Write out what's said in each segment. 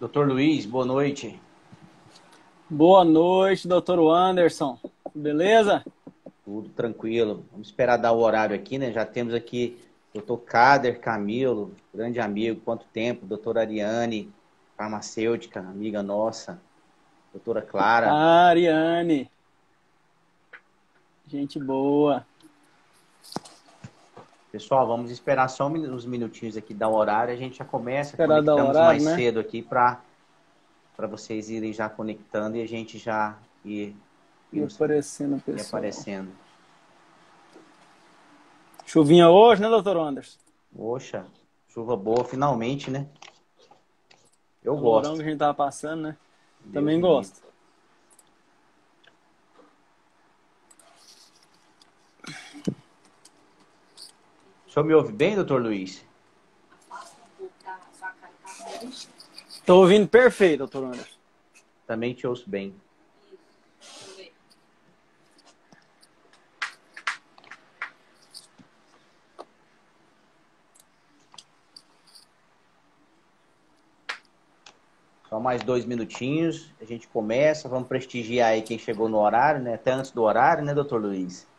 Doutor Luiz, boa noite. Boa noite, doutor Anderson. Beleza? Tudo tranquilo. Vamos esperar dar o horário aqui, né? Já temos aqui doutor Kader Camilo, grande amigo, quanto tempo. Doutora Ariane, farmacêutica, amiga nossa. Doutora Clara. Ariane. Gente boa. Pessoal, vamos esperar só uns minutinhos aqui, dar o horário. A gente já começa, Esperar dar o conectamos horário, mais né? cedo aqui para vocês irem já conectando e a gente já ir E aparecendo o ir pessoal. aparecendo. Chuvinha hoje, né, doutor Anderson? Poxa, chuva boa, finalmente, né? Eu Calorão gosto. que a gente tava passando, né? Deus Também me livre. gosto. O senhor me ouve bem, doutor Luiz? Tô ouvindo perfeito, doutor Anderson. Também te ouço bem. Só mais 2 minutinhos, a gente começa. Vamos prestigiar aí quem chegou no horário, né? Até antes do horário, né, doutor Luiz?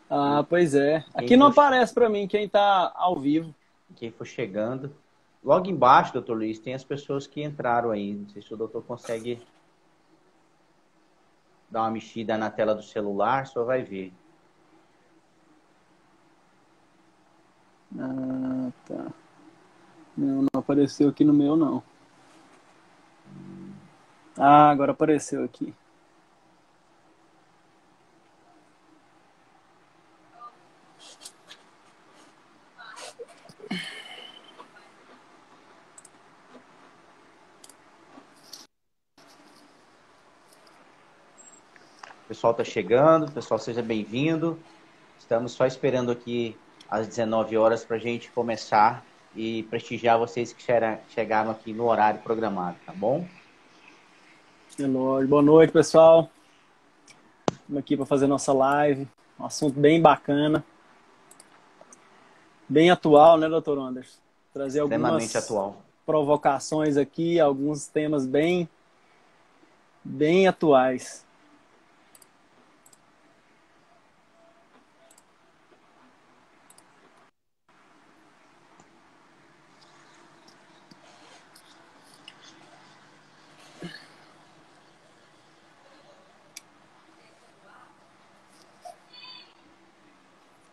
Ah, pois é. Quem Aqui não for, aparece pra mim quem tá ao vivo. quem for chegando. Logo embaixo, doutor Luiz, tem as pessoas que entraram aí. Não sei se o doutor consegue dar uma mexida na tela do celular, só vai ver. Ah, tá. Não apareceu aqui no meu, não. Ah, agora apareceu aqui. O pessoal está chegando, pessoal, seja bem-vindo. Estamos só esperando aqui às 19 horas para a gente começar e prestigiar vocês que chegaram aqui no horário programado, tá bom? Boa noite, pessoal. Estamos aqui para fazer nossa live. Um assunto bem bacana. Bem atual, né, doutor Anderson? Trazer Extremamente algumas atual. provocações aqui, alguns temas bem atuais.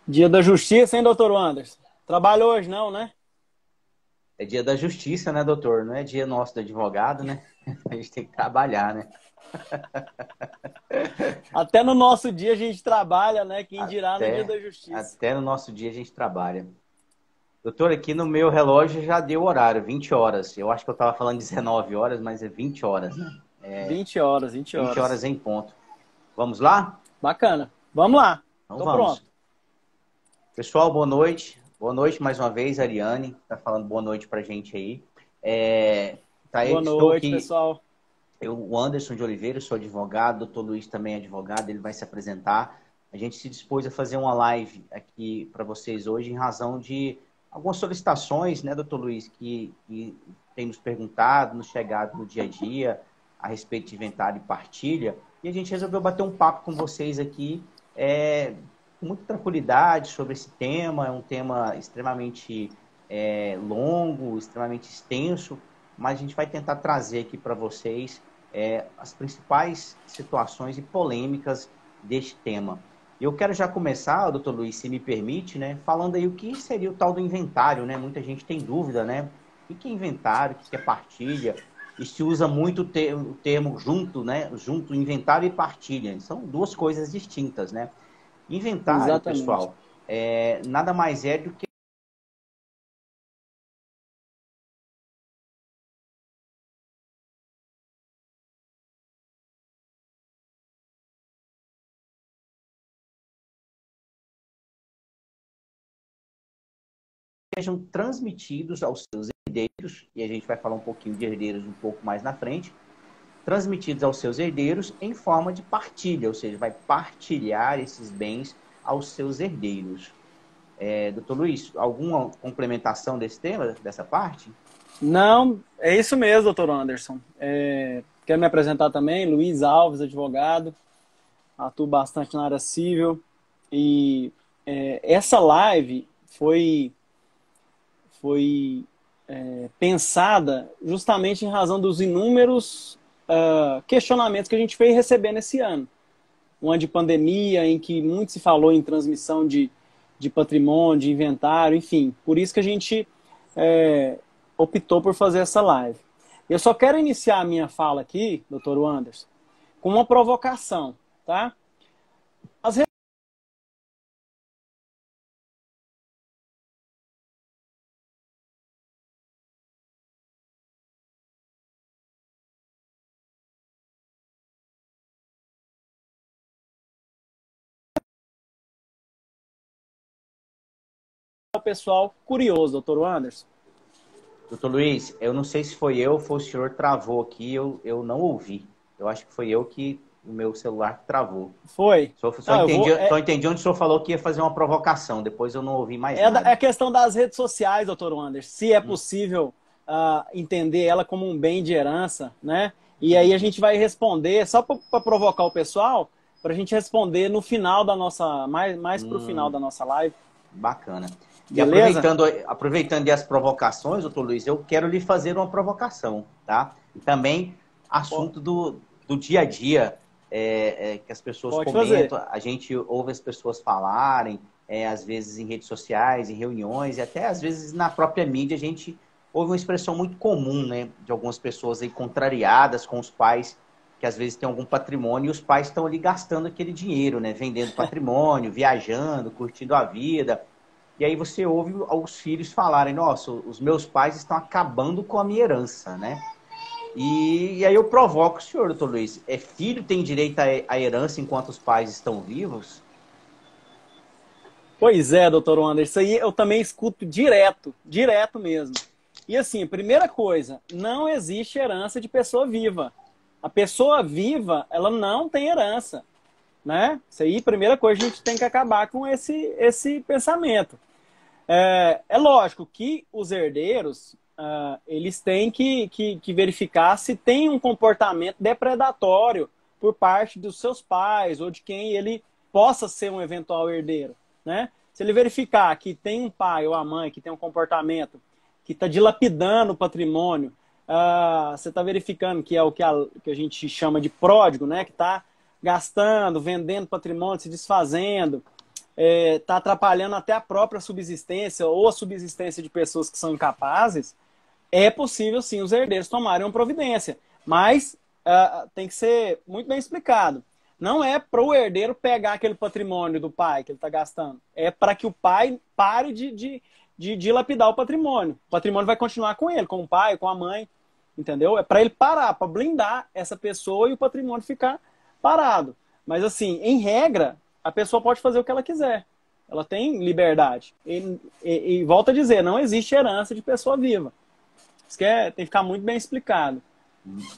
Dia da Justiça, hein, doutor Anderson? Trabalhou hoje não, né? É dia da justiça, né, doutor? Não é dia nosso do advogado, né? A gente tem que trabalhar, né? Até no nosso dia a gente trabalha, né? Quem dirá no Dia da Justiça. Até no nosso dia a gente trabalha. Doutor, aqui no meu relógio já deu o horário, 20 horas. Eu acho que eu estava falando 19 horas, mas é 20 horas, né? 20 horas, 20 20 horas. horas em ponto. Vamos lá? Bacana. Vamos lá. Então Tô vamos. pronto. Pessoal, boa noite. Boa noite mais uma vez, Ariane. Tá falando boa noite pra gente aí. Boa Estou noite, aqui, pessoal. o Anderson de Oliveira, sou advogado, o doutor Luiz também é advogado, ele vai se apresentar. A gente se dispôs a fazer uma live aqui para vocês hoje em razão de algumas solicitações, né, doutor Luiz, que tem nos perguntado, nos chegado no dia a dia a respeito de inventário e partilha. E a gente resolveu bater um papo com vocês aqui, com muita tranquilidade sobre esse tema. É um tema extremamente longo, extremamente extenso, mas a gente vai tentar trazer aqui para vocês as principais situações e polêmicas deste tema. Eu quero já começar, doutor Luiz, se me permite, né, falando aí o que seria o tal do inventário, né? Muita gente tem dúvida, né? O que é inventário, o que é partilha? E se usa muito o termo junto, né? Junto, inventário e partilha. São duas coisas distintas, né? Inventário, Exatamente. pessoal, nada mais é do que sejam transmitidos aos seus herdeiros, e a gente vai falar um pouquinho de herdeiros um pouco mais na frente, transmitidos aos seus herdeiros em forma de partilha, ou seja, vai partilhar esses bens aos seus herdeiros. Doutor Luiz, alguma complementação desse tema, dessa parte? Não, é isso mesmo, doutor Anderson. Quero me apresentar também, Luiz Alves, advogado, atuo bastante na área civil e essa live foi pensada justamente em razão dos inúmeros questionamentos que a gente veio recebendo esse ano. Um ano de pandemia em que muito se falou em transmissão de patrimônio, de inventário, enfim. Por isso que a gente optou por fazer essa live. Eu só quero iniciar a minha fala aqui, doutor Anderson, com uma provocação, tá? As o pessoal curioso, doutor Anderson. Doutor Luiz, eu não sei se foi eu ou foi o senhor que travou aqui, eu não ouvi. Eu acho que foi eu que, o meu celular que travou. Foi. Só Não, eu entendi, vou. só entendi onde o senhor falou que ia fazer uma provocação, depois eu não ouvi mais É a nada. questão das redes sociais, doutor Anderson. Se é possível entender ela como um bem de herança, né? E aí a gente vai responder, só para provocar o pessoal, para a gente responder no final da nossa, mais para o final da nossa live. Bacana. E Beleza? aproveitando as provocações, doutor Luiz, eu quero lhe fazer uma provocação, tá? E também assunto do dia a dia, que as pessoas Pode fazer. comentam, a gente ouve as pessoas falarem, às vezes em redes sociais, em reuniões, e até às vezes na própria mídia, a gente ouve uma expressão muito comum, né, de algumas pessoas aí contrariadas com os pais, que às vezes têm algum patrimônio, e os pais estão ali gastando aquele dinheiro, né, vendendo patrimônio, viajando, curtindo a vida. E aí você ouve os filhos falarem, nossa, os meus pais estão acabando com a minha herança, né? E aí eu provoco o senhor, doutor Luiz. Filho tem direito à herança enquanto os pais estão vivos? Pois é, doutor Anderson, isso aí eu também escuto direto mesmo. E assim, primeira coisa, não existe herança de pessoa viva. A pessoa viva, ela não tem herança, né? Isso aí, primeira coisa, a gente tem que acabar com esse pensamento. É lógico que os herdeiros, eles têm que verificar se tem um comportamento depredatório por parte dos seus pais ou de quem ele possa ser um eventual herdeiro, né? Se ele verificar que tem um pai ou a mãe que tem um comportamento que está dilapidando o patrimônio, você está verificando que é o que a gente chama de pródigo, né? Que está gastando, vendendo patrimônio, se desfazendo, está atrapalhando até a própria subsistência ou a subsistência de pessoas que são incapazes, é possível sim os herdeiros tomarem uma providência. Mas tem que ser muito bem explicado. Não é para o herdeiro pegar aquele patrimônio do pai que ele está gastando. É para que o pai pare de dilapidar o patrimônio. O patrimônio vai continuar com ele, com o pai, com a mãe. Entendeu? É para ele parar, para blindar essa pessoa e o patrimônio ficar parado. Mas assim, em regra, a pessoa pode fazer o que ela quiser. Ela tem liberdade. E volto a dizer, não existe herança de pessoa viva. Isso tem que ficar muito bem explicado.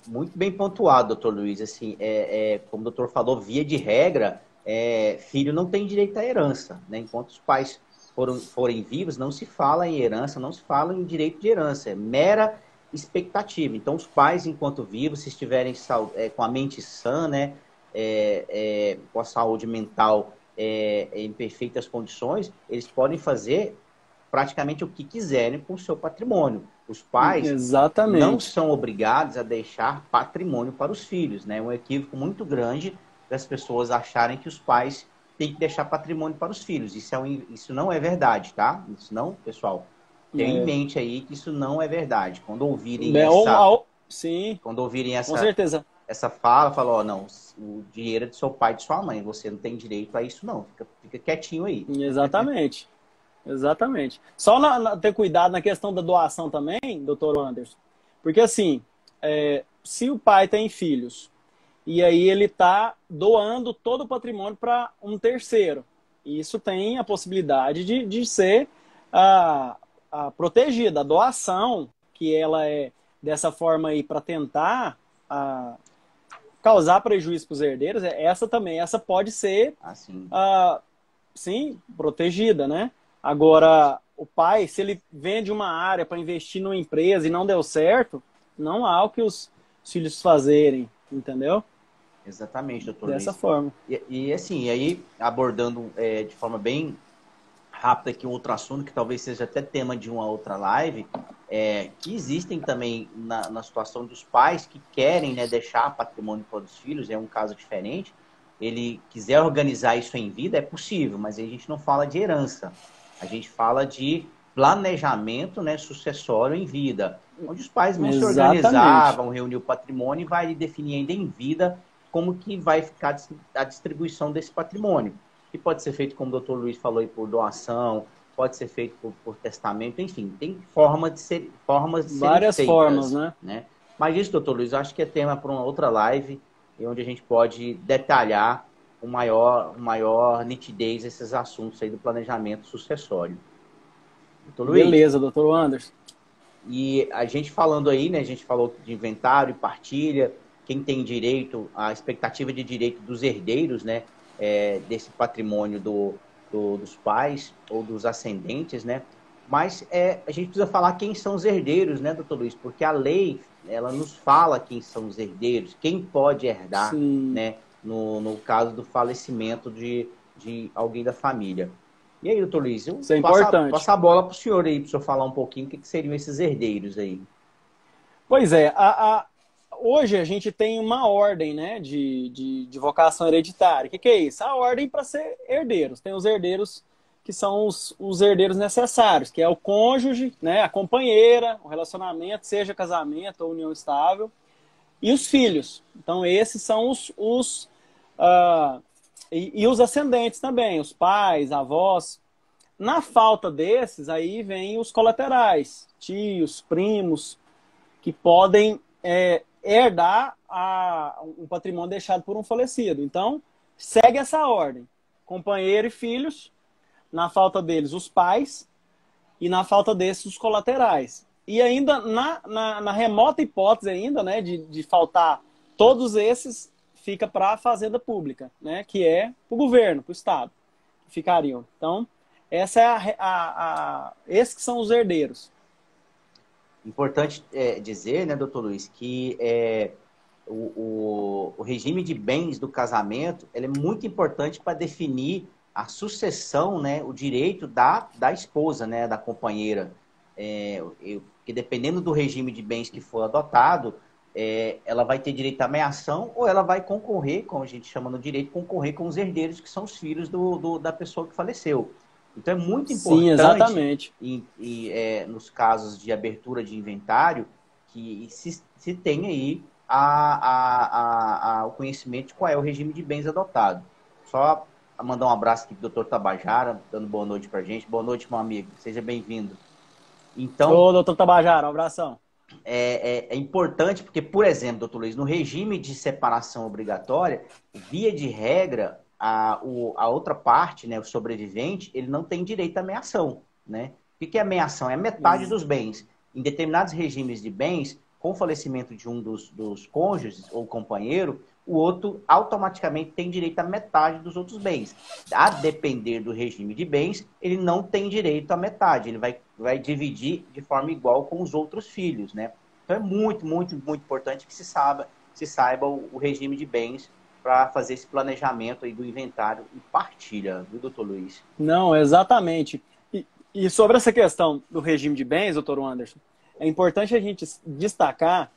Muito bem pontuado, doutor Luiz. Assim, como o doutor falou, via de regra, filho não tem direito à herança, né? Enquanto os pais forem vivos, não se fala em herança, não se fala em direito de herança. É mera expectativa. Então, os pais, enquanto vivos, se estiverem com a mente sã, né? Com a saúde mental em perfeitas condições, eles podem fazer praticamente o que quiserem com o seu patrimônio. Os pais não Exatamente. são obrigados a deixar patrimônio para os filhos, né? É um equívoco muito grande das pessoas acharem que os pais têm que deixar patrimônio para os filhos. Isso não é verdade, tá? Isso não, pessoal. Tenham em É. mente aí que isso não é verdade. Sim, quando ouvirem com certeza. essa fala, fala, ó, não, o dinheiro é do seu pai e de sua mãe, você não tem direito a isso não. Fica quietinho aí. Exatamente. Exatamente. Só ter cuidado na questão da doação também, doutor Anderson. Porque assim, se o pai tem filhos e aí ele está doando todo o patrimônio para um terceiro, isso tem a possibilidade de ser protegida. A doação, que ela é dessa forma aí para tentar causar prejuízo para os herdeiros, essa também, essa pode ser, Assim. sim, protegida, né? Agora, o pai, se ele vende uma área para investir numa empresa e não deu certo, não há o que os filhos fazerem, entendeu? Exatamente, doutor Dessa Luiz. forma. E assim, e aí abordando de forma bem rápida aqui um outro assunto, que talvez seja até tema de uma outra live, que existem também na situação dos pais que querem, né, deixar patrimônio para os filhos, é um caso diferente. Ele quiser organizar isso em vida, é possível, mas aí a gente não fala de herança. A gente fala de planejamento, né, sucessório em vida, onde os pais vão se organizar, Exatamente. vão reunir o patrimônio e vai definir ainda em vida como que vai ficar a distribuição desse patrimônio. Que pode ser feito, como o doutor Luiz falou, aí, por doação, pode ser feito por testamento, enfim, tem formas de serem Várias formas, feitas, né? né? Mas isso, doutor Luiz, acho que é tema para uma outra live, onde a gente pode detalhar com maior nitidez esses assuntos aí do planejamento sucessório. Doutor Luiz, Beleza, doutor Anderson. e a gente falando aí, né? A gente falou de inventário, partilha, quem tem direito, a expectativa de direito dos herdeiros, né? Desse patrimônio dos pais ou dos ascendentes, né? Mas a gente precisa falar quem são os herdeiros, né, doutor Luiz? Porque a lei, ela nos fala quem são os herdeiros, quem pode herdar, Sim, né? No caso do falecimento de alguém da família. E aí, doutor Luiz, eu isso é passo importante. a bola para o senhor aí, para o senhor falar um pouquinho o que seriam esses herdeiros aí. Pois é, hoje a gente tem uma ordem, né, de vocação hereditária. O que é isso? A ordem para ser herdeiros. Tem os herdeiros que são os herdeiros necessários, que é o cônjuge, né, a companheira, o relacionamento, seja casamento ou união estável, e os filhos. Então, esses são e os ascendentes também, os pais, avós. Na falta desses, aí vem os colaterais, tios, primos, que podem herdar um patrimônio deixado por um falecido. Então, segue essa ordem. Companheiro e filhos, na falta deles, os pais, e na falta desses, os colaterais. E ainda, na remota hipótese ainda, né, de faltar todos esses, fica para a fazenda pública, né, que é o governo, para o Estado, que ficariam. Então, essa é esses que são os herdeiros. Importante dizer, né, doutor Luiz, que o regime de bens do casamento ele é muito importante para definir a sucessão, né, o direito da esposa, né, da companheira. Porque dependendo do regime de bens que for adotado, ela vai ter direito à meação ou ela vai concorrer, como a gente chama no direito, concorrer com os herdeiros, que são os filhos da pessoa que faleceu. Então é muito Sim, importante, exatamente. nos casos de abertura de inventário, que se tenha aí o conhecimento de qual é o regime de bens adotado. Só mandar um abraço aqui para o doutor Tabajara, dando boa noite para a gente. Boa noite, meu amigo. Seja bem-vindo. Então, Ô, doutor Tabajara, um abração. é importante porque, por exemplo, doutor Luiz, no regime de separação obrigatória, via de regra, a outra parte, né, o sobrevivente, ele não tem direito à meação, né? O que é a meação? É metade dos bens. Em determinados regimes de bens, com o falecimento de um dos cônjuges ou companheiro, o outro automaticamente tem direito à metade dos outros bens. A depender do regime de bens, ele não tem direito à metade, ele vai dividir de forma igual com os outros filhos, né? Então é muito, muito, muito importante que se saiba o regime de bens para fazer esse planejamento aí do inventário e partilha, viu, doutor Luiz? Não, exatamente. E sobre essa questão do regime de bens, doutor Anderson, é importante a gente destacar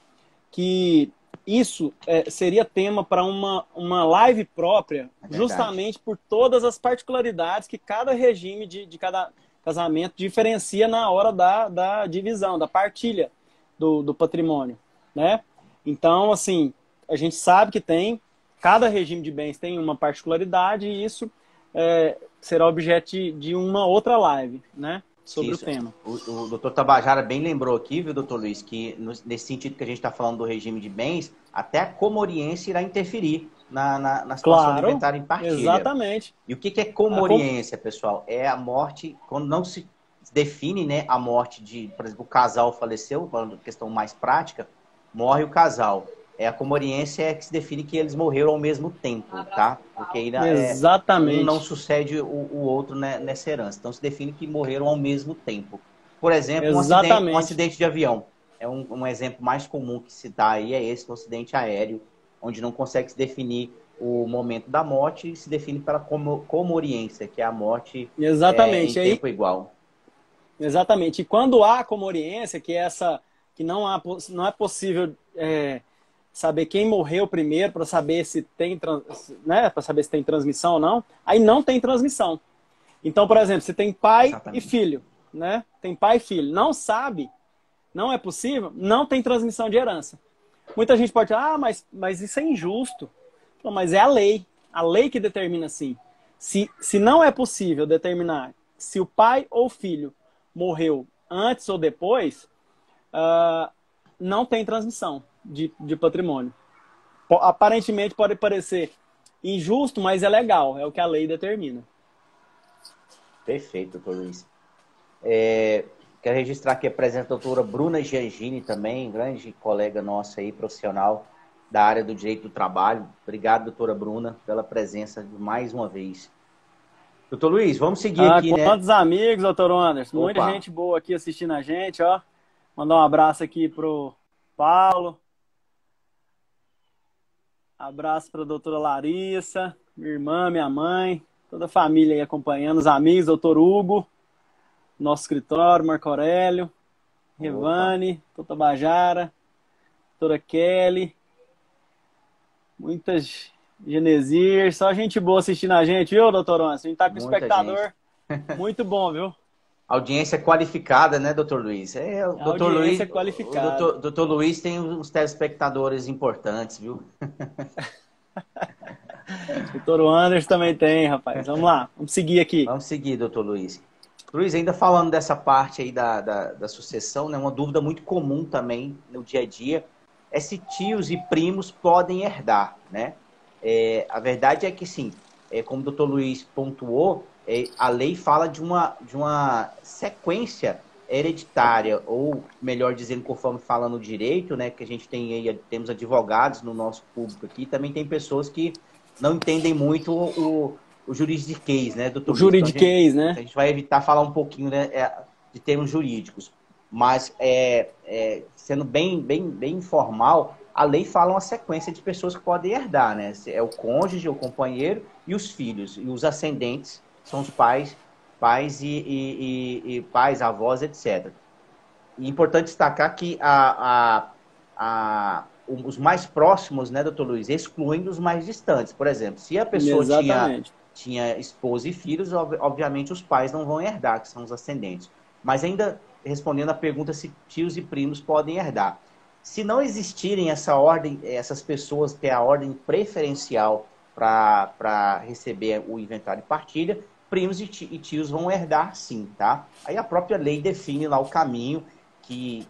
que isso seria tema para uma live própria, É verdade. justamente por todas as particularidades que cada regime de cada casamento diferencia na hora da divisão, da partilha do patrimônio, né? Então, assim, a gente sabe que cada regime de bens tem uma particularidade e isso será objeto de uma outra live, né? Sobre o Isso. tema. O doutor Tabajara bem lembrou aqui, viu, doutor Luiz, que nesse sentido que a gente está falando do regime de bens, até a comoriência irá interferir na situação do Claro, inventário em partilha. exatamente. E o que é A com- comoriência, pessoal? É a morte, quando não se define, né, a morte de, por exemplo, o casal faleceu, falando de questão mais prática, morre o casal. a comoriência é que se define que eles morreram ao mesmo tempo, tá? Porque aí um Exatamente. não sucede o outro, né, nessa herança. Então se define que morreram ao mesmo tempo. Por exemplo, um Exatamente. acidente de avião. É um exemplo mais comum que se dá aí, é esse, um acidente aéreo, onde não consegue se definir o momento da morte e se define pela comoriência, que é a morte em Exatamente. Aí, tempo igual. exatamente. E quando há comoriência, que é essa que não é possível saber quem morreu primeiro para saber se tem, né, para saber se tem transmissão ou não, aí não tem transmissão. Então, por exemplo, se tem pai e Exatamente. filho, né? Tem pai e filho, não sabe, não é possível, não tem transmissão de herança. Muita gente pode falar, mas isso é injusto. Não, mas é a lei que determina assim. Se não é possível determinar se o pai ou filho morreu antes ou depois, não tem transmissão de patrimônio. Aparentemente pode parecer injusto, mas é legal, é o que a lei determina. Perfeito, doutor Luiz. Quero registrar aqui a presença da doutora Bruna Giangini também, grande colega nossa aí, profissional da área do direito do trabalho. Obrigado, doutora Bruna, pela presença de mais uma vez. Doutor Luiz, vamos seguir aqui, né? Quantos amigos, doutor Anderson? Muita Opa, gente boa aqui assistindo a gente, ó. Mandar um abraço aqui pro Paulo. Abraço para a doutora Larissa, minha irmã, minha mãe, toda a família aí acompanhando, os amigos, doutor Hugo, nosso escritório, Marco Aurélio, opa, Revane, doutora Bajara, doutora Kelly, muitas Genesir, só gente boa assistindo a gente, viu, doutor Anderson? A gente tá com um muita gente. espectador muito bom, viu? Audiência qualificada, né, doutor Luiz? O A doutor audiência Luiz, é o qualificada. doutor Luiz tem uns telespectadores importantes, viu? Doutor Anderson também tem, rapaz. Vamos lá, vamos seguir aqui. Vamos seguir, doutor Luiz. Luiz, ainda falando dessa parte aí da sucessão, né, uma dúvida muito comum também no dia a dia é se tios e primos podem herdar, né? A verdade é que sim, como o doutor Luiz pontuou, a lei fala de uma sequência hereditária, ou melhor dizendo, conforme fala no direito, né, que a gente tem aí, temos advogados no nosso público aqui, também tem pessoas que não entendem muito o juridiquês, né, O doutor Luiz? Então juridiquês, né? a gente vai evitar falar um pouquinho, né, de termos jurídicos, mas sendo bem informal, a lei fala uma sequência de pessoas que podem herdar, né? É o cônjuge, o companheiro e os filhos. E os ascendentes são os pais e pais, avós, etc. E é importante destacar que os mais próximos, né, doutor Luiz, excluindo os mais distantes. Por exemplo, se a pessoa Exatamente. tinha esposa e filhos, obviamente os pais não vão herdar, que são os ascendentes. Mas ainda respondendo a pergunta se tios e primos podem herdar. Se não existirem essa ordem, essas pessoas que é a ordem preferencial para receber o inventário de partilha, primos e tios vão herdar sim, tá? Aí a própria lei define lá o caminho que,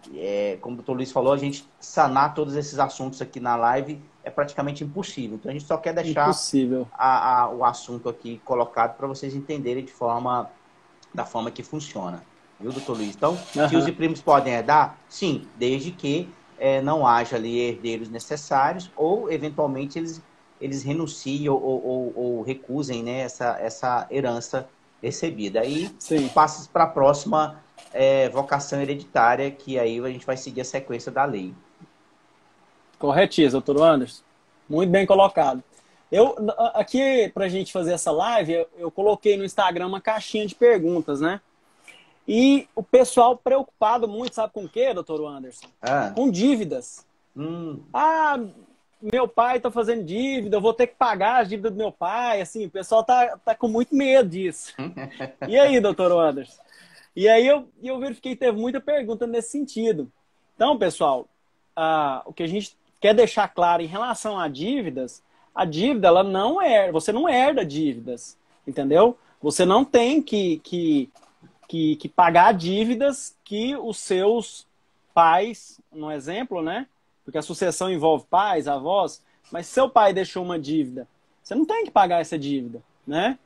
como o doutor Luiz falou, a gente sanar todos esses assuntos aqui na live é praticamente impossível. Então a gente só quer deixar Impossível. o assunto aqui colocado para vocês entenderem da forma que funciona. Viu, doutor Luiz? Então, tios e Aham. primos podem herdar? Sim, desde que não haja ali herdeiros necessários ou, eventualmente, eles renunciem ou recusem, né, essa herança recebida. Aí Sim. passa para a próxima vocação hereditária, que aí a gente vai seguir a sequência da lei. Corretíssimo, doutor Anderson. Muito bem colocado. Eu, aqui, para a gente fazer essa live, eu coloquei no Instagram uma caixinha de perguntas, né? E o pessoal preocupado muito, sabe com o quê, doutor Anderson? Ah, Com dívidas. hum, Ah, meu pai tá fazendo dívida, eu vou ter que pagar as dívidas do meu pai. Assim, o pessoal tá com muito medo disso. E aí, doutor Anderson? E aí eu verifiquei que teve muita pergunta nesse sentido. Então, pessoal, o que a gente quer deixar claro em relação a dívidas, a dívida, ela não é, você não herda dívidas, entendeu? Você não tem que pagar dívidas que os seus pais, no exemplo, né? Porque a sucessão envolve pais, avós, mas se seu pai deixou uma dívida, você não tem que pagar essa dívida, né?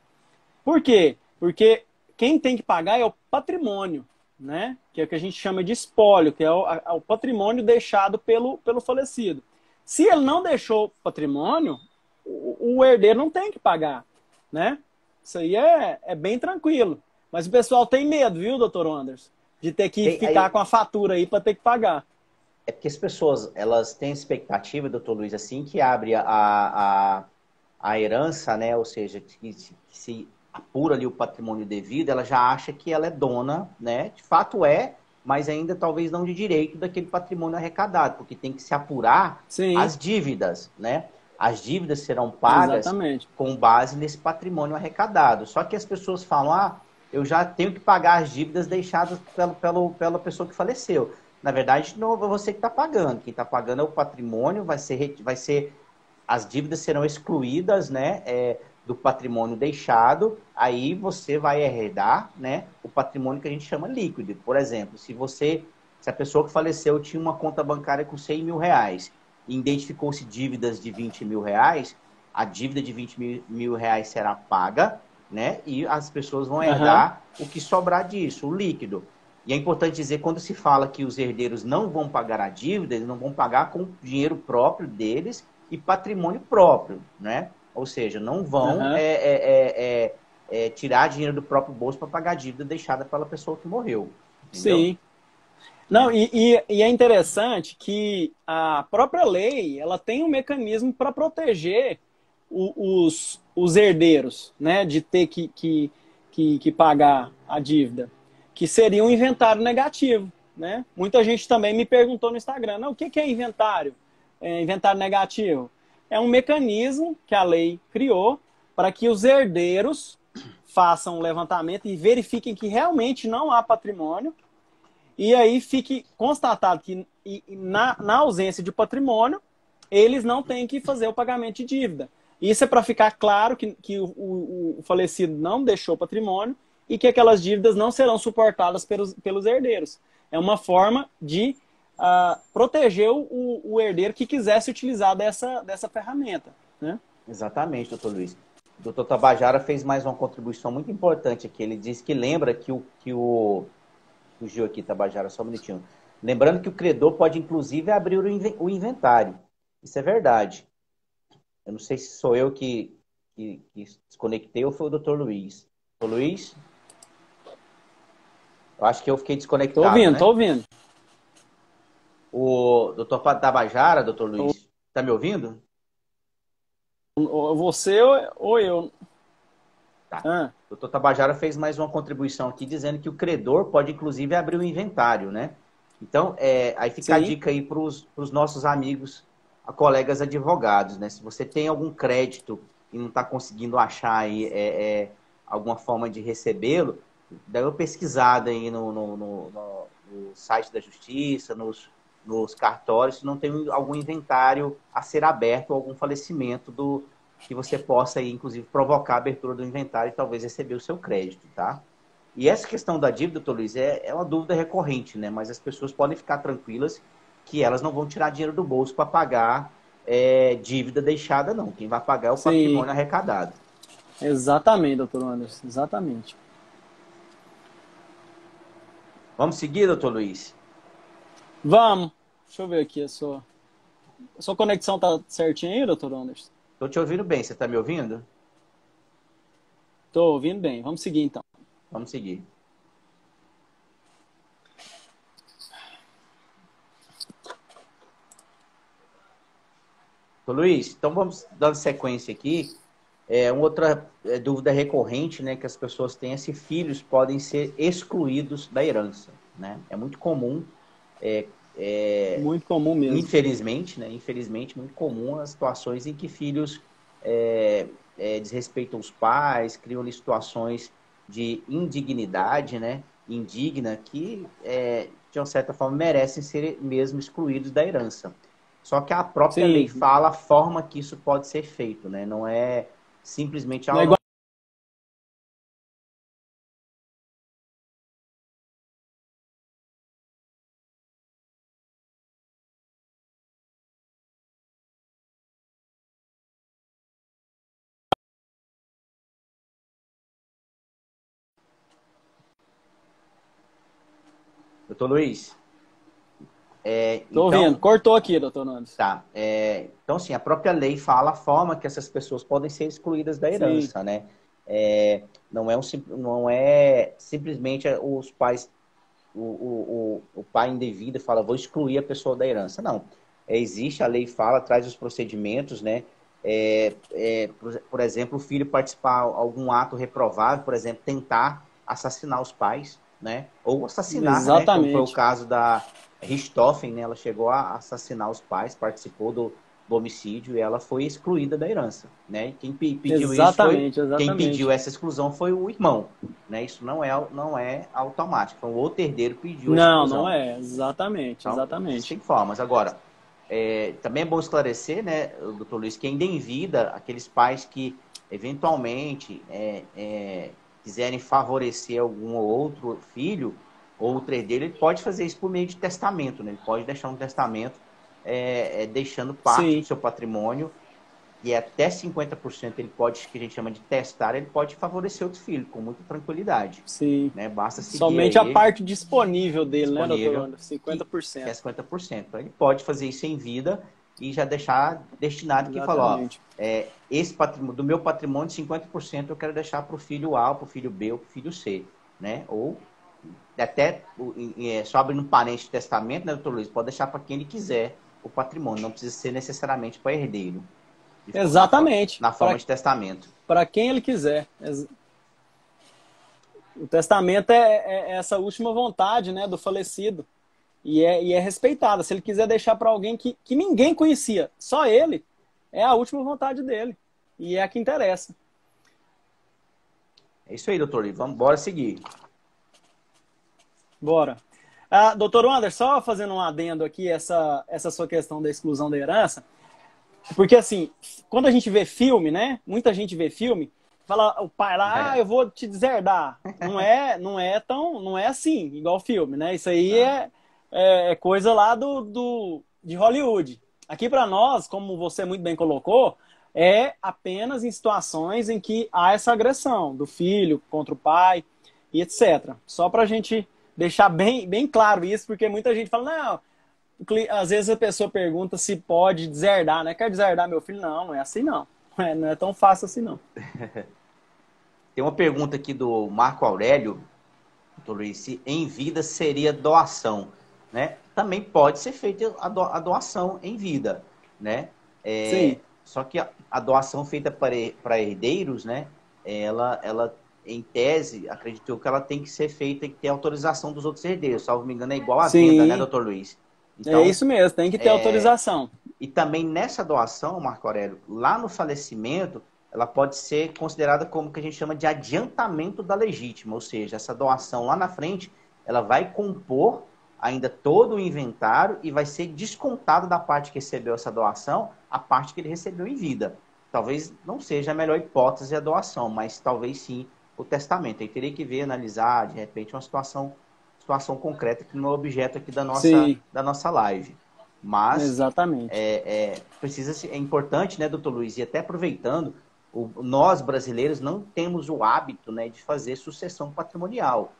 Por quê? Porque quem tem que pagar é o patrimônio, né? Que é o que a gente chama de espólio, que é o patrimônio deixado pelo falecido. Se ele não deixou patrimônio, o herdeiro não tem que pagar, né? Isso aí é bem tranquilo. Mas o pessoal tem medo, viu, doutor Anderson? De ter que ficar com a fatura aí para ter que pagar. É porque as pessoas, elas têm expectativa, doutor Luiz, assim que abre a herança, né? Ou seja, que se apura ali o patrimônio devido, ela já acha que ela é dona, né? De fato é, mas ainda talvez não de direito daquele patrimônio arrecadado, porque tem que se apurar Sim, as dívidas, né? As dívidas serão pagas exatamente. com base nesse patrimônio arrecadado. Só que as pessoas falam, ah, eu já tenho que pagar as dívidas deixadas pela pessoa que faleceu. Na verdade, não é você que está pagando. Quem está pagando é o patrimônio, as dívidas serão excluídas, né, do patrimônio deixado. Aí você vai herdar, né, o patrimônio que a gente chama líquido. Por exemplo, se a pessoa que faleceu tinha uma conta bancária com 100 mil reais e identificou-se dívidas de 20 mil reais, a dívida de 20 mil reais será paga, né, e as pessoas vão Aham. herdar o que sobrar disso, o líquido. E é importante dizer, quando se fala que os herdeiros não vão pagar a dívida, eles não vão pagar com dinheiro próprio deles e patrimônio próprio, né? Ou seja, não vão Aham. tirar dinheiro do próprio bolso para pagar a dívida deixada pela pessoa que morreu, entendeu? Sim. Não, É, e é interessante que a própria lei ela tem um mecanismo para proteger os herdeiros, né, de ter que pagar a dívida, que seria um inventário negativo, né? Muita gente também me perguntou no Instagram, não, o que é inventário? É, inventário negativo? É um mecanismo que a lei criou para que os herdeiros façam um levantamento e verifiquem que realmente não há patrimônio e aí fique constatado que na ausência de patrimônio, eles não têm que fazer o pagamento de dívida. Isso é para ficar claro que o falecido não deixou patrimônio e que aquelas dívidas não serão suportadas pelos herdeiros. É uma forma de proteger o herdeiro que quisesse utilizar dessa ferramenta. Né? exatamente, doutor Luiz. O doutor Tabajara fez mais uma contribuição muito importante aqui. Ele disse que lembra fugiu aqui, Tabajara, só um minutinho. Lembrando que o credor pode, inclusive, abrir o inventário. Isso é verdade. Eu não sei se sou eu que desconectei ou foi o doutor Luiz. Doutor Luiz? Eu acho que eu fiquei Tô desconectado, ouvindo, tô né? ouvindo. O doutor Tabajara, doutor Luiz, tá me ouvindo? Ou você ou eu. Tá. Ah, O doutor Tabajara fez mais uma contribuição aqui dizendo que o credor pode, inclusive, abrir o inventário, né? Então, aí fica a sim, dica aí para os nossos amigos, colegas advogados, né? Se você tem algum crédito e não está conseguindo achar aí alguma forma de recebê-lo, dá uma pesquisada aí no site da Justiça, nos cartórios, se não tem algum inventário a ser aberto ou algum falecimento que você possa, aí, inclusive, provocar a abertura do inventário e talvez receber o seu crédito, tá? E essa questão da dívida, doutor Luiz, é uma dúvida recorrente, né? Mas as pessoas podem ficar tranquilas que elas não vão tirar dinheiro do bolso para pagar dívida deixada, não. Quem vai pagar é o sim. patrimônio arrecadado. Exatamente, doutor Anderson. Exatamente. Vamos seguir, doutor Luiz? Vamos. Deixa eu ver aqui a sua conexão tá certinha aí, doutor Anderson? Estou te ouvindo bem. Você está me ouvindo? Tô ouvindo bem. Vamos seguir então. Vamos seguir. Doutor Luiz, então vamos dando sequência aqui. Uma outra dúvida recorrente, né, que as pessoas têm é se filhos podem ser excluídos da herança, né? É muito comum, é, é, Muito comum mesmo. infelizmente, né, infelizmente, muito comum as situações em que filhos desrespeitam os pais, criam ali situações de indignidade, né, indigna, que, de uma certa forma, merecem ser mesmo excluídos da herança. Só que a própria lei Sim. fala a forma que isso pode ser feito, né? Não é simplesmente, Não é não. igual. Doutor Luiz, Tô ouvindo. Cortou aqui, doutor Nandes. Tá. Então, assim, a própria lei fala a forma que essas pessoas podem ser excluídas da Sim. herança, né? Não é simplesmente os pais, o pai indevido fala, vou excluir a pessoa da herança. Não. Existe, a lei fala, traz os procedimentos, né? Por exemplo, o filho participar de algum ato reprovável, por exemplo, tentar assassinar os pais, né? Ou assassinar, né? Como foi o Exatamente. caso da Richthofen, né? Ela chegou a assassinar os pais, participou do homicídio e ela foi excluída da herança, né? E Exatamente, quem pediu exatamente. essa exclusão foi o irmão, né? Isso não é automático. Então, o outro herdeiro pediu a Não, não exclusão. é. Exatamente, Então, exatamente. existem formas. Agora, também é bom esclarecer, né, doutor Luiz, que ainda em vida, aqueles pais que eventualmente quiserem favorecer algum ou outro filho ou outro herdeiro, ele pode fazer isso por meio de testamento, né? Ele pode deixar um testamento deixando parte do Sim, seu patrimônio e até 50% ele pode, que a gente chama de testar, ele pode favorecer outro filho com muita tranquilidade, sim. né? Basta seguir Somente a aí parte disponível dele, né, doutor disponível, Anderson? que, cinquenta por que é cento 50%. Então, ele pode fazer isso em vida e já deixar destinado que fala, ó, Exatamente. esse patrimônio, do meu patrimônio, 50% eu quero deixar para o filho A, para o filho B ou para o filho C, né? Ou até, só abrindo um parente de testamento, né, doutor Luiz, pode deixar para quem ele quiser o patrimônio, não precisa ser necessariamente para herdeiro, Exatamente. na forma de testamento. Para quem ele quiser. O testamento é essa última vontade, né, do falecido. E é respeitada. Se ele quiser deixar para alguém que ninguém conhecia, só ele, é a última vontade dele. E é a que interessa. É isso aí, doutor Luiz, vamos embora seguir. Bora. Doutor Wander, só fazendo um adendo aqui, essa sua questão da exclusão da herança. Porque, assim, quando a gente vê filme, né? Muita gente vê filme, fala o pai lá, eu vou te deserdar. Não é assim, igual filme, né? Isso aí Não. é coisa lá de Hollywood. Aqui para nós, como você muito bem colocou, é apenas em situações em que há essa agressão do filho contra o pai e etc. Só para a gente deixar bem, bem claro isso, porque muita gente fala, não, às vezes a pessoa pergunta se pode deserdar, né? Quer deserdar meu filho? Não, não é assim não. Não é tão fácil assim não. Tem uma pergunta aqui do Marco Aurélio, doutor Luiz, se em vida seria doação, né? Também pode ser feita a doação em vida, né? Sim, Só que a doação feita para herdeiros, né? Ela, em tese, acredito eu que ela tem que ser feita e ter autorização dos outros herdeiros. Salvo me engano, é igual à venda, né, sim, doutor Luiz? é Então, isso mesmo, tem que ter autorização. e também nessa doação, Marco Aurélio, lá no falecimento, ela pode ser considerada como o que a gente chama de adiantamento da legítima, ou seja, essa doação lá na frente, ela vai compor ainda todo o inventário e vai ser descontado da parte que recebeu essa doação, a parte que ele recebeu em vida. Talvez não seja a melhor hipótese a doação, mas talvez sim o testamento. Aí teria que ver, analisar, de repente, uma situação concreta que não é objeto aqui Sim, da nossa live. Mas exatamente. é importante, né, doutor Luiz, e até aproveitando, nós brasileiros não temos o hábito, né, de fazer sucessão patrimonial.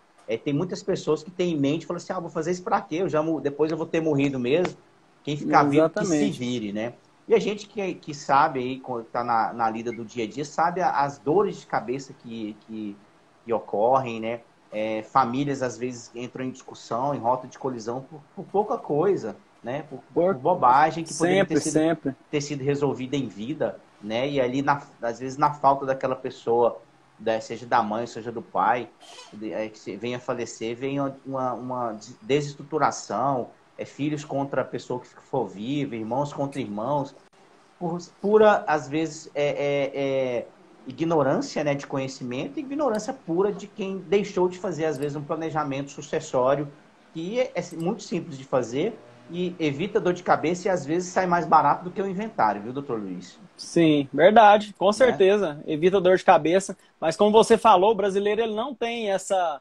Tem muitas pessoas que têm em mente e falam assim, vou fazer isso para quê? Depois eu vou ter morrido mesmo. Quem ficar vivo que se Exatamente. vire, né? E a gente que sabe aí, quando está na lida do dia a dia, sabe as dores de cabeça que ocorrem, né? Famílias às vezes entram em discussão, em rota de colisão por pouca coisa, né? Por Por... bobagem que poderia Sempre, sempre. ter sido resolvida em vida, né? E ali, às vezes, na falta daquela pessoa, seja da mãe, seja do pai, que venha a falecer, vem uma desestruturação, filhos contra a pessoa que for viva, irmãos contra irmãos, por pura, às vezes, ignorância, né, de conhecimento e ignorância pura de quem deixou de fazer, às vezes, um planejamento sucessório que é muito simples de fazer e evita dor de cabeça e, às vezes, sai mais barato do que o inventário, viu, doutor Luiz? Sim, verdade, com Né? certeza. Evita dor de cabeça. Mas como você falou, o brasileiro ele não tem essa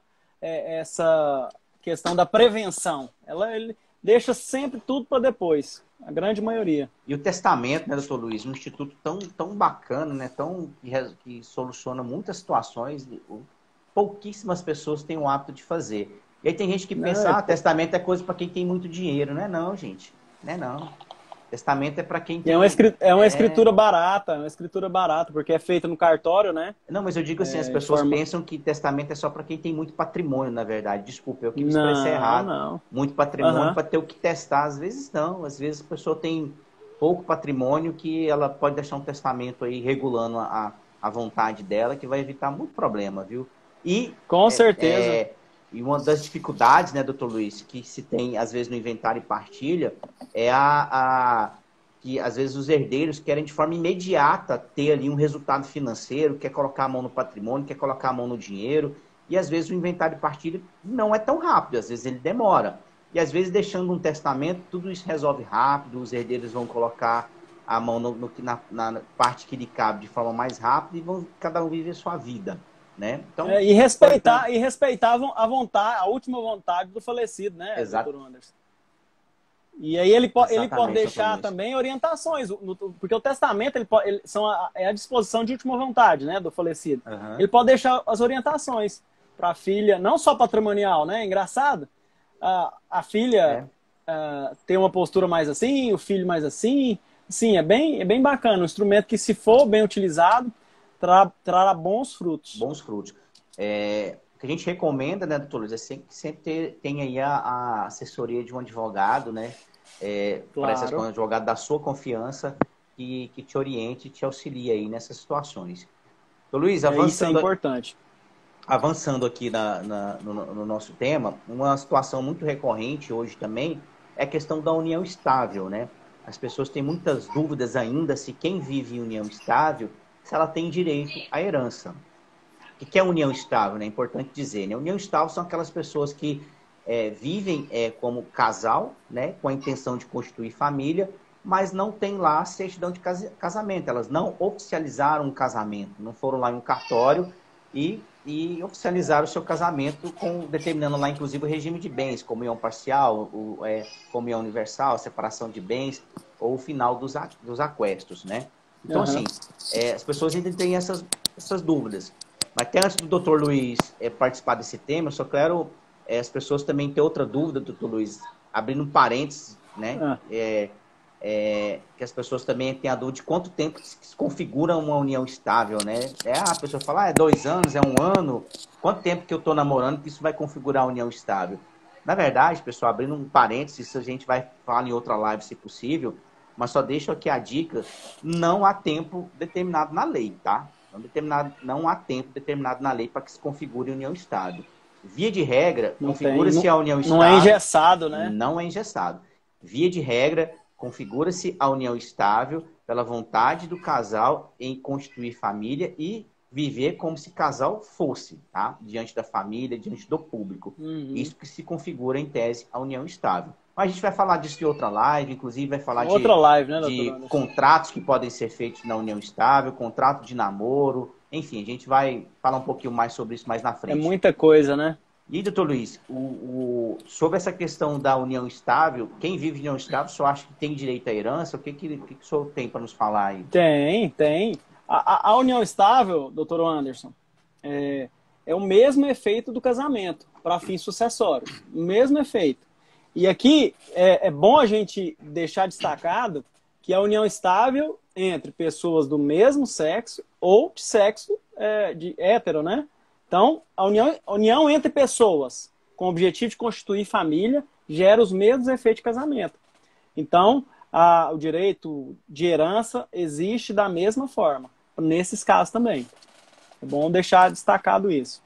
questão da prevenção. Ele deixa sempre tudo para depois. A grande maioria. E o testamento, né, doutor Luiz, um instituto tão bacana, né, que soluciona muitas situações, pouquíssimas pessoas têm o hábito de fazer. E aí tem gente que pensa, testamento é coisa para quem tem muito dinheiro. Não é não, gente. Não é não. Testamento é para quem tem... É uma escritura barata, porque é feita no cartório, né? Não, mas eu digo assim, as pessoas pensam que testamento é só para quem tem muito patrimônio, na verdade. Desculpa, eu que me expressei errado. Não. Muito patrimônio para ter o que testar. Às vezes não. Às vezes a pessoa tem pouco patrimônio que ela pode deixar um testamento aí regulando a vontade dela, que vai evitar muito problema, viu? E, com certeza. E uma das dificuldades, né, doutor Luiz, que se tem, às vezes, no inventário e partilha, é que, às vezes, os herdeiros querem, de forma imediata, ter ali um resultado financeiro, quer colocar a mão no patrimônio, quer colocar a mão no dinheiro, e, às vezes, o inventário e partilha não é tão rápido, às vezes ele demora. E, às vezes, deixando um testamento, tudo isso resolve rápido, os herdeiros vão colocar a mão na parte que lhe cabe de forma mais rápida e vão cada um viver a sua vida. Né? Então, e respeitavam a última vontade do falecido, né, exato. doutor Anderson? E aí ele pode deixar também orientações, porque o testamento é a disposição de última vontade, né, do falecido. Uhum. Ele pode deixar as orientações para a filha, não só patrimonial, né? Engraçado, a filha tem uma postura mais assim, o filho mais assim. Sim, é bem bacana, um instrumento que, se for bem utilizado, trará bons frutos. Bons frutos. O que a gente recomenda, né, doutor Luiz, é sempre tem aí a assessoria de um advogado, né? Parece um advogado da sua confiança que te oriente e te auxilia aí nessas situações. Doutor Luiz, isso é importante. Avançando aqui no nosso tema, uma situação muito recorrente hoje também é a questão da união estável, né? As pessoas têm muitas dúvidas ainda se quem vive em união estável, se ela tem direito à herança. O que é união estável? É importante dizer, né? União estável são aquelas pessoas que vivem como casal, né? Com a intenção de constituir família, mas não tem lá a certidão de casamento. Elas não oficializaram um casamento, não foram lá em um cartório e oficializaram o seu casamento, determinando lá, inclusive, o regime de bens, comunhão parcial, comunhão universal, separação de bens, ou o final dos aquestos, né? Então, assim, as pessoas ainda têm essas dúvidas. Mas até antes do doutor Luiz participar desse tema, eu só quero as pessoas também ter outra dúvida, doutor Luiz, abrindo um parênteses, né? Que as pessoas também têm a dúvida de quanto tempo se configura uma união estável, né? A pessoa fala, é 2 anos, é 1 ano, quanto tempo que eu estou namorando que isso vai configurar a união estável? Na verdade, pessoal, abrindo um parênteses, isso a gente vai falar em outra live, se possível, mas só deixo aqui a dica, não há tempo determinado na lei, tá? Não há tempo determinado na lei para que se configure união estável. Via de regra, configura-se a união estável... Não é engessado, né? Não é engessado. Via de regra, configura-se a união estável pela vontade do casal em constituir família e viver como se casal fosse, tá? Diante da família, diante do público. Isso que se configura, em tese, a união estável. Mas a gente vai falar disso em outra live, inclusive vai falar de contratos que podem ser feitos na união estável, contrato de namoro, enfim, a gente vai falar um pouquinho mais sobre isso mais na frente. É muita coisa, né? E, doutor Luiz, sobre essa questão da união estável, quem vive em união estável só acha que tem direito à herança? O que o senhor tem para nos falar aí? Tem. A união estável, doutor Anderson, é o mesmo efeito do casamento para fins sucessórios. O mesmo efeito. E aqui é bom a gente deixar destacado que a união estável entre pessoas do mesmo sexo ou de sexo de hétero, né? Então, a união entre pessoas com o objetivo de constituir família gera os mesmos efeitos de casamento. Então, o direito de herança existe da mesma forma, nesses casos também. É bom deixar destacado isso.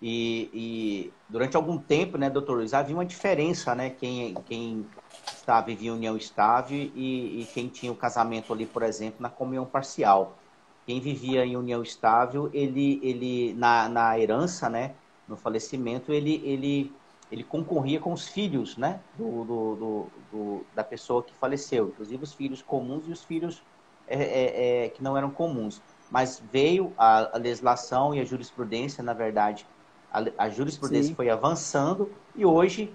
E durante algum tempo, né, doutor Luiz, havia uma diferença, né? Quem vivia em união estável e quem tinha o casamento ali, por exemplo, na comunhão parcial. Quem vivia em união estável, ele na herança, né, no falecimento, ele concorria com os filhos, né, da pessoa que faleceu, inclusive os filhos comuns e os filhos que não eram comuns. Mas veio a legislação e a jurisprudência, na verdade, a jurisprudência foi avançando e hoje,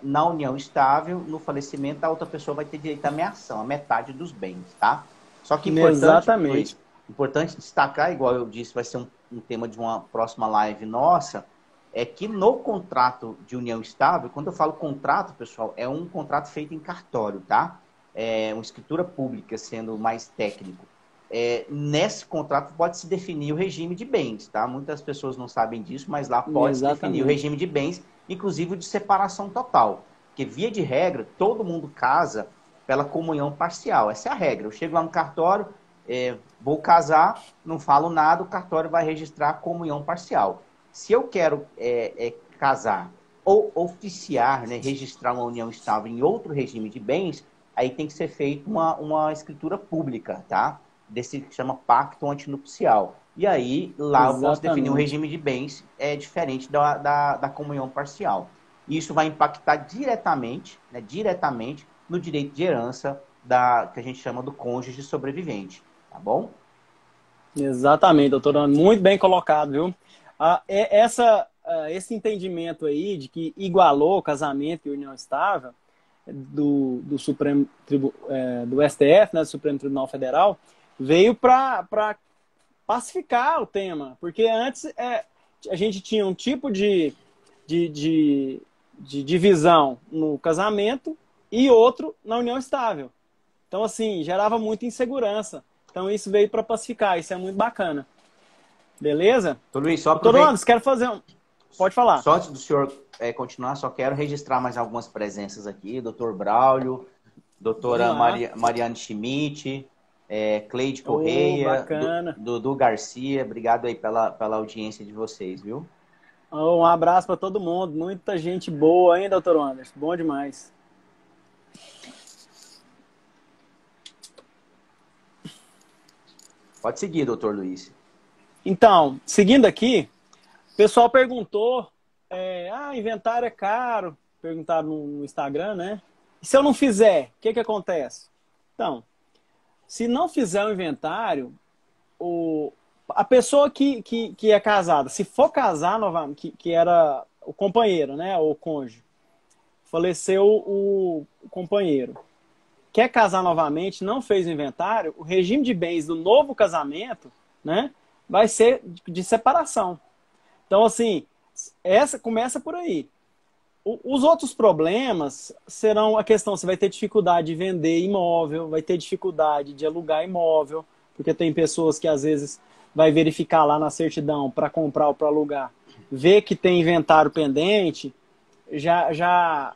na união estável, no falecimento, a outra pessoa vai ter direito à meação, a metade dos bens, tá? Só que importante destacar, igual eu disse, vai ser um tema de uma próxima live nossa, é que no contrato de união estável, quando eu falo contrato, pessoal, é um contrato feito em cartório, tá? É uma escritura pública, sendo mais técnico. Nesse contrato pode-se definir o regime de bens, tá? Muitas pessoas não sabem disso, mas lá pode-se definir o regime de bens, inclusive o de separação total. Porque, via de regra, todo mundo casa pela comunhão parcial. Essa é a regra. Eu chego lá no cartório, vou casar, não falo nada, o cartório vai registrar a comunhão parcial. Se eu quero casar ou oficiar, né, registrar uma união estável em outro regime de bens, aí tem que ser feita uma escritura pública, tá? Desse que chama pacto antinupcial. E aí, lá eu posso definir um regime de bens diferente da comunhão parcial. E isso vai impactar diretamente, né, diretamente no direito de herança que a gente chama do cônjuge sobrevivente. Tá bom? Exatamente, doutora. Muito bem colocado, viu? Esse entendimento aí de que igualou casamento e união estável do Supremo do STF, né, do Supremo Tribunal Federal, veio para pacificar o tema, porque antes a gente tinha um tipo de divisão no casamento e outro na união estável. Então, assim, gerava muita insegurança. Então, isso veio para pacificar, isso é muito bacana. Beleza? Então, Luiz, só doutor Anderson, quero fazer um... Pode falar. Só antes do senhor continuar, só quero registrar mais algumas presenças aqui. Doutor Braulio, doutora Mariane Schmidt, Cleide Correia, Dudu Garcia. Obrigado aí pela audiência de vocês, viu? Um abraço para todo mundo. Muita gente boa, hein, doutor Anderson? Bom demais. Pode seguir, doutor Luiz. Então, seguindo aqui, o pessoal perguntou, inventário é caro, perguntaram no Instagram, né? E se eu não fizer, o que acontece? Então, se não fizer o inventário, a pessoa que é casada, se for casar novamente, que era o companheiro, né? O cônjuge, faleceu o companheiro, quer casar novamente, não fez o inventário, o regime de bens do novo casamento, né, vai ser de separação. Então, assim, essa começa por aí. Os outros problemas serão a questão, você vai ter dificuldade de vender imóvel, vai ter dificuldade de alugar imóvel, porque tem pessoas que às vezes vai verificar lá na certidão para comprar ou para alugar, vê que tem inventário pendente, já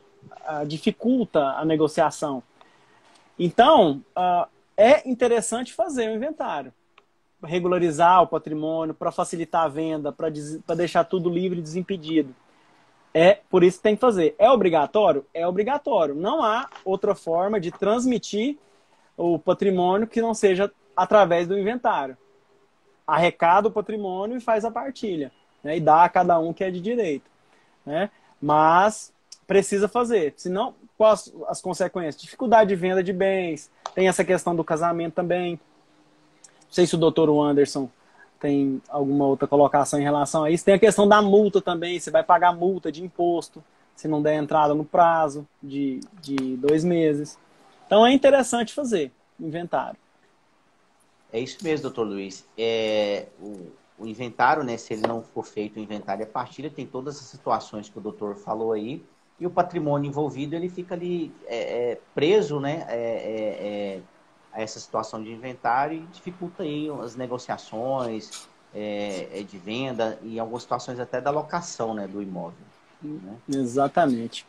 dificulta a negociação. Então, é interessante fazer o inventário, regularizar o patrimônio, para facilitar a venda, para deixar tudo livre e desimpedido. Por isso que tem que fazer. É obrigatório? É obrigatório. Não há outra forma de transmitir o patrimônio que não seja através do inventário. Arrecada o patrimônio e faz a partilha, né? E dá a cada um que é de direito, né? Mas precisa fazer. Senão, quais as consequências? Dificuldade de venda de bens. Tem essa questão do casamento também. Não sei se o doutor Anderson tem alguma outra colocação em relação a isso. Tem a questão da multa também. Você vai pagar multa de imposto se não der entrada no prazo de 2 meses. Então é interessante fazer inventário. É isso mesmo, doutor Luiz. O inventário, né, se ele não for feito o inventário e a partilha, tem todas as situações que o doutor falou aí, e o patrimônio envolvido ele fica ali preso, né, a essa situação de inventário e dificulta aí as negociações de venda e em algumas situações até da locação, né, do imóvel. Né? Exatamente.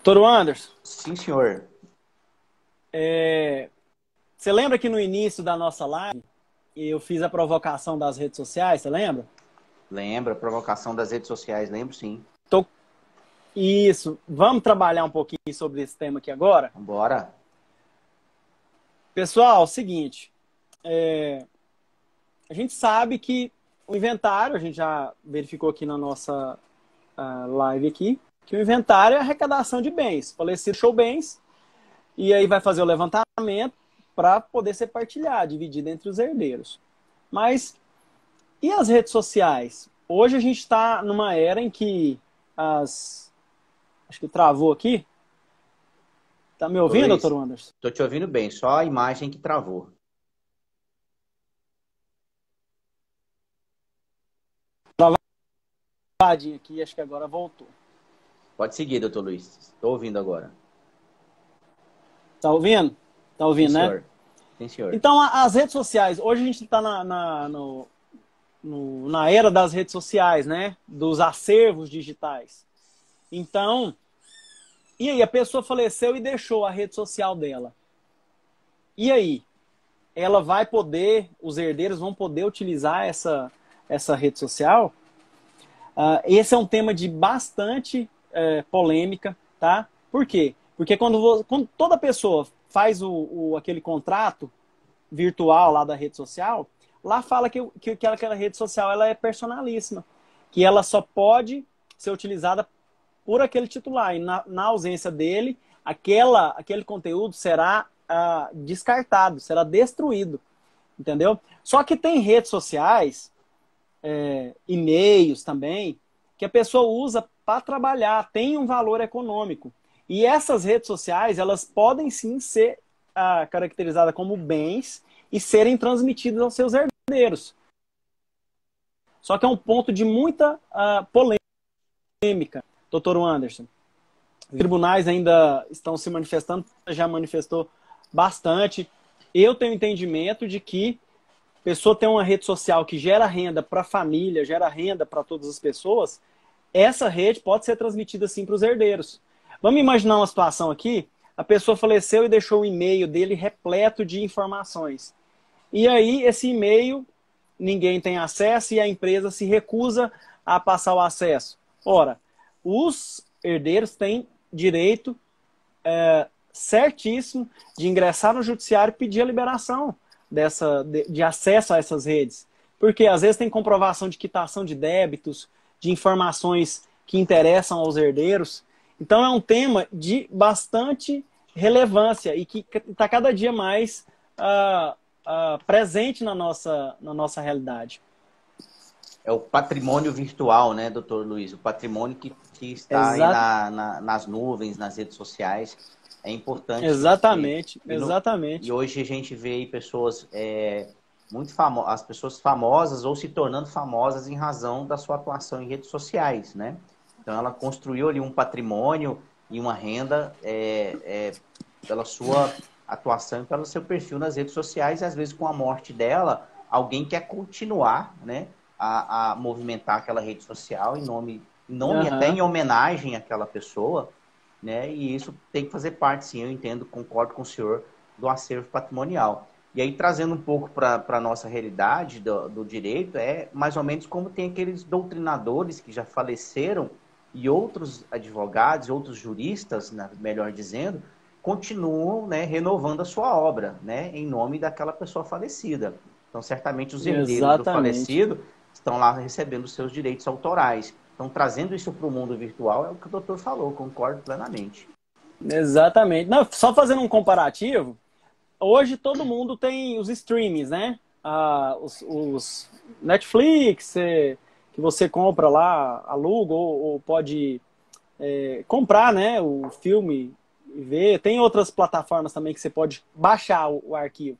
Doutor Anderson? Sim, senhor. Você lembra que no início da nossa live eu fiz a provocação das redes sociais, você lembra? Lembro, a provocação das redes sociais, lembro sim. Isso. Vamos trabalhar um pouquinho sobre esse tema aqui agora? Bora. Pessoal, é o seguinte, a gente sabe que o inventário, a gente já verificou aqui na nossa live aqui, que o inventário é a arrecadação de bens. Falecido deixou bens, e aí vai fazer o levantamento para poder ser partilhado, dividido entre os herdeiros. Mas, e as redes sociais? Hoje a gente está numa era em que acho que travou aqui. Tá me ouvindo, doutor Anderson? Estou te ouvindo bem, só a imagem que travou. travadinho aqui, acho que agora voltou. Pode seguir, doutor Luiz. Estou ouvindo agora. Tá ouvindo? Tá ouvindo, Sim, né? senhor. Sim, senhor. Então, as redes sociais, hoje a gente está na era das redes sociais, né? Dos acervos digitais. Então, e aí, a pessoa faleceu e deixou a rede social dela. E aí? Ela vai poder, os herdeiros vão poder utilizar essa rede social? Esse é um tema de bastante polêmica, tá? Por quê? Porque quando toda pessoa faz aquele contrato virtual lá da rede social, lá fala que aquela rede social ela é personalíssima, que ela só pode ser utilizada por aquele titular. E na ausência dele, aquele conteúdo será descartado, será destruído. Entendeu? Só que tem redes sociais, e-mails também, que a pessoa usa para trabalhar, tem um valor econômico. E essas redes sociais, elas podem sim ser caracterizadas como bens e serem transmitidas aos seus herdeiros. Só que é um ponto de muita polêmica, doutor Anderson. Os tribunais ainda estão se manifestando, já manifestou bastante. Eu tenho entendimento de que a pessoa tem uma rede social que gera renda para a família, gera renda para todas as pessoas, essa rede pode ser transmitida sim para os herdeiros. Vamos imaginar uma situação aqui, a pessoa faleceu e deixou o e-mail dele repleto de informações. E aí, esse e-mail, ninguém tem acesso e a empresa se recusa a passar o acesso. Ora, os herdeiros têm direito certíssimo de ingressar no judiciário e pedir a liberação de acesso a essas redes. Porque às vezes tem comprovação de quitação de débitos, de informações que interessam aos herdeiros. Então é um tema de bastante relevância e que está cada dia mais presente na nossa realidade. É o patrimônio virtual, né, doutor Luiz? O patrimônio que está aí nas nuvens, nas redes sociais. É importante. Exatamente, exatamente. E hoje a gente vê aí pessoas muito famosas, as pessoas famosas ou se tornando famosas em razão da sua atuação em redes sociais, né? Então ela construiu ali um patrimônio e uma renda pela sua atuação e pelo seu perfil nas redes sociais, e às vezes com a morte dela, alguém quer continuar, né, a movimentar aquela rede social em nome até em homenagem àquela pessoa, né? E isso tem que fazer parte, sim, eu entendo, concordo com o senhor, do acervo patrimonial. E aí, trazendo um pouco para a nossa realidade do direito, é mais ou menos como tem aqueles doutrinadores que já faleceram e outros advogados, outros juristas, né, melhor dizendo, continuam, né, renovando a sua obra, né, em nome daquela pessoa falecida. Então, certamente, os herdeiros do falecido estão lá recebendo seus direitos autorais. Então, trazendo isso para o mundo virtual é o que o doutor falou, concordo plenamente. Exatamente. Não, só fazendo um comparativo, hoje todo mundo tem os streamings, né? Os Netflix, que você compra lá, aluga ou pode comprar, né, o filme e ver. Tem outras plataformas também que você pode baixar o arquivo.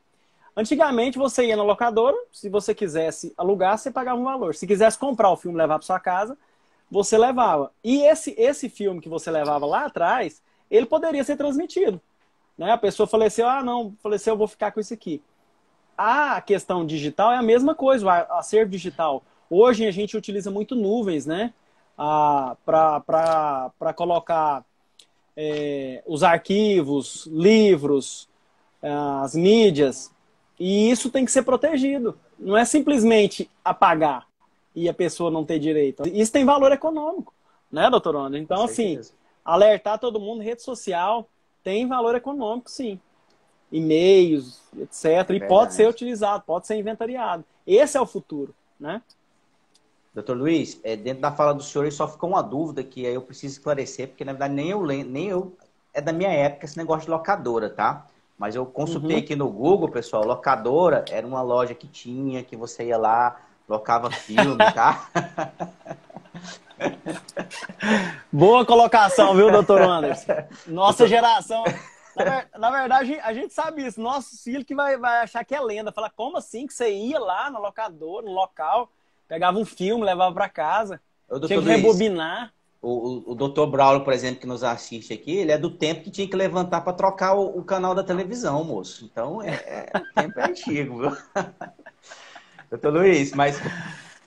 Antigamente você ia na locadora, se você quisesse alugar, você pagava um valor. Se quisesse comprar o filme e levar para sua casa, você levava. E esse filme que você levava lá atrás, ele poderia ser transmitido. Né? A pessoa faleceu, não, faleceu, eu vou ficar com isso aqui. A questão digital é a mesma coisa, o acervo digital. Hoje a gente utiliza muito nuvens, né? Para colocar os arquivos, livros, as mídias. E isso tem que ser protegido. Não é simplesmente apagar e a pessoa não ter direito. Isso tem valor econômico, né, doutor Anderson? Então, assim, alertar todo mundo, rede social tem valor econômico, sim. E-mails, etc. E pode ser utilizado, pode ser inventariado. Esse é o futuro, né? Doutor Luiz, dentro da fala do senhor, só ficou uma dúvida que aí eu preciso esclarecer, porque na verdade nem eu é da minha época esse negócio de locadora, tá? Mas eu consultei aqui no Google, pessoal, locadora era uma loja que tinha, que você ia lá, locava filme, tá? Boa colocação, viu, doutor Anderson? Nossa geração... Na verdade, a gente sabe isso. Nosso filho que vai achar que é lenda. Fala, como assim que você ia lá no locador, no local, pegava um filme, levava para casa? Ô, Tinha doutor que Luiz, rebobinar. o doutor Braulio, por exemplo, que nos assiste aqui, ele é do tempo que tinha que levantar para trocar o canal da televisão, moço. Então, o tempo é antigo, viu? Doutor Luiz, mas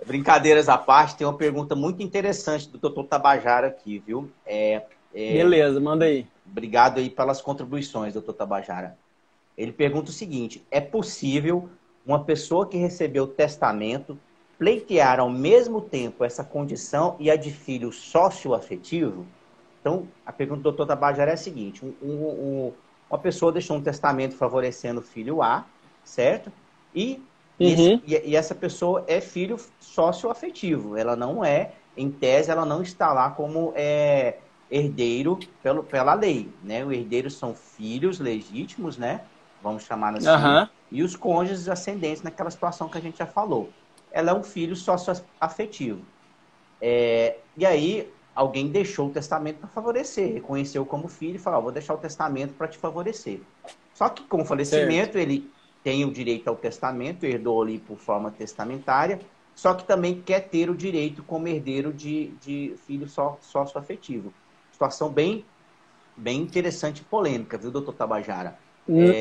brincadeiras à parte, tem uma pergunta muito interessante do doutor Tabajara aqui, viu? É, Beleza, manda aí. obrigado aí pelas contribuições, doutor Tabajara. Ele pergunta o seguinte: é possível uma pessoa que recebeu o testamento pleitear ao mesmo tempo essa condição e a de filho socioafetivo? Então, a pergunta do doutor Tabajara é a seguinte: uma pessoa deixou um testamento favorecendo o filho A, certo? E, Uhum. e essa pessoa é filho socioafetivo. Ela não é, em tese, ela não está lá como herdeiro pela lei, né? Os herdeiros são filhos legítimos, né? Vamos chamar assim, Aham. e os cônjuges ascendentes naquela situação que a gente já falou. Ela é um filho socioafetivo. E aí, alguém deixou o testamento para favorecer, reconheceu como filho e falou: vou deixar o testamento para te favorecer. Só que com o Certo. falecimento, ele tem o direito ao testamento, herdou ali por forma testamentária, só que também quer ter o direito como herdeiro de filho sócio-afetivo. Situação bem interessante e polêmica, viu, doutor Tabajara? N-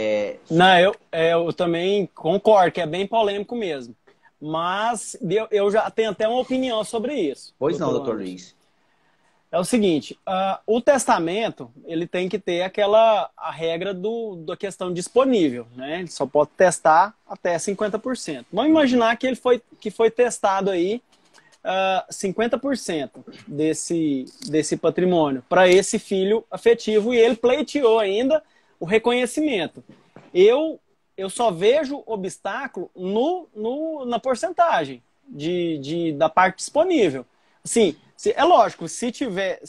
Não, eu também concordo que é bem polêmico mesmo. Mas eu já tenho até uma opinião sobre isso, Pois não, doutor doutor Anderson. Luiz. É o seguinte, o testamento, ele tem que ter a regra da questão disponível, né? Ele só pode testar até 50%. Vamos Uhum. imaginar que foi testado aí 50% desse patrimônio para esse filho afetivo e ele pleiteou ainda o reconhecimento. Eu, eu só vejo obstáculo na porcentagem da parte disponível. Assim, é lógico, se tiver.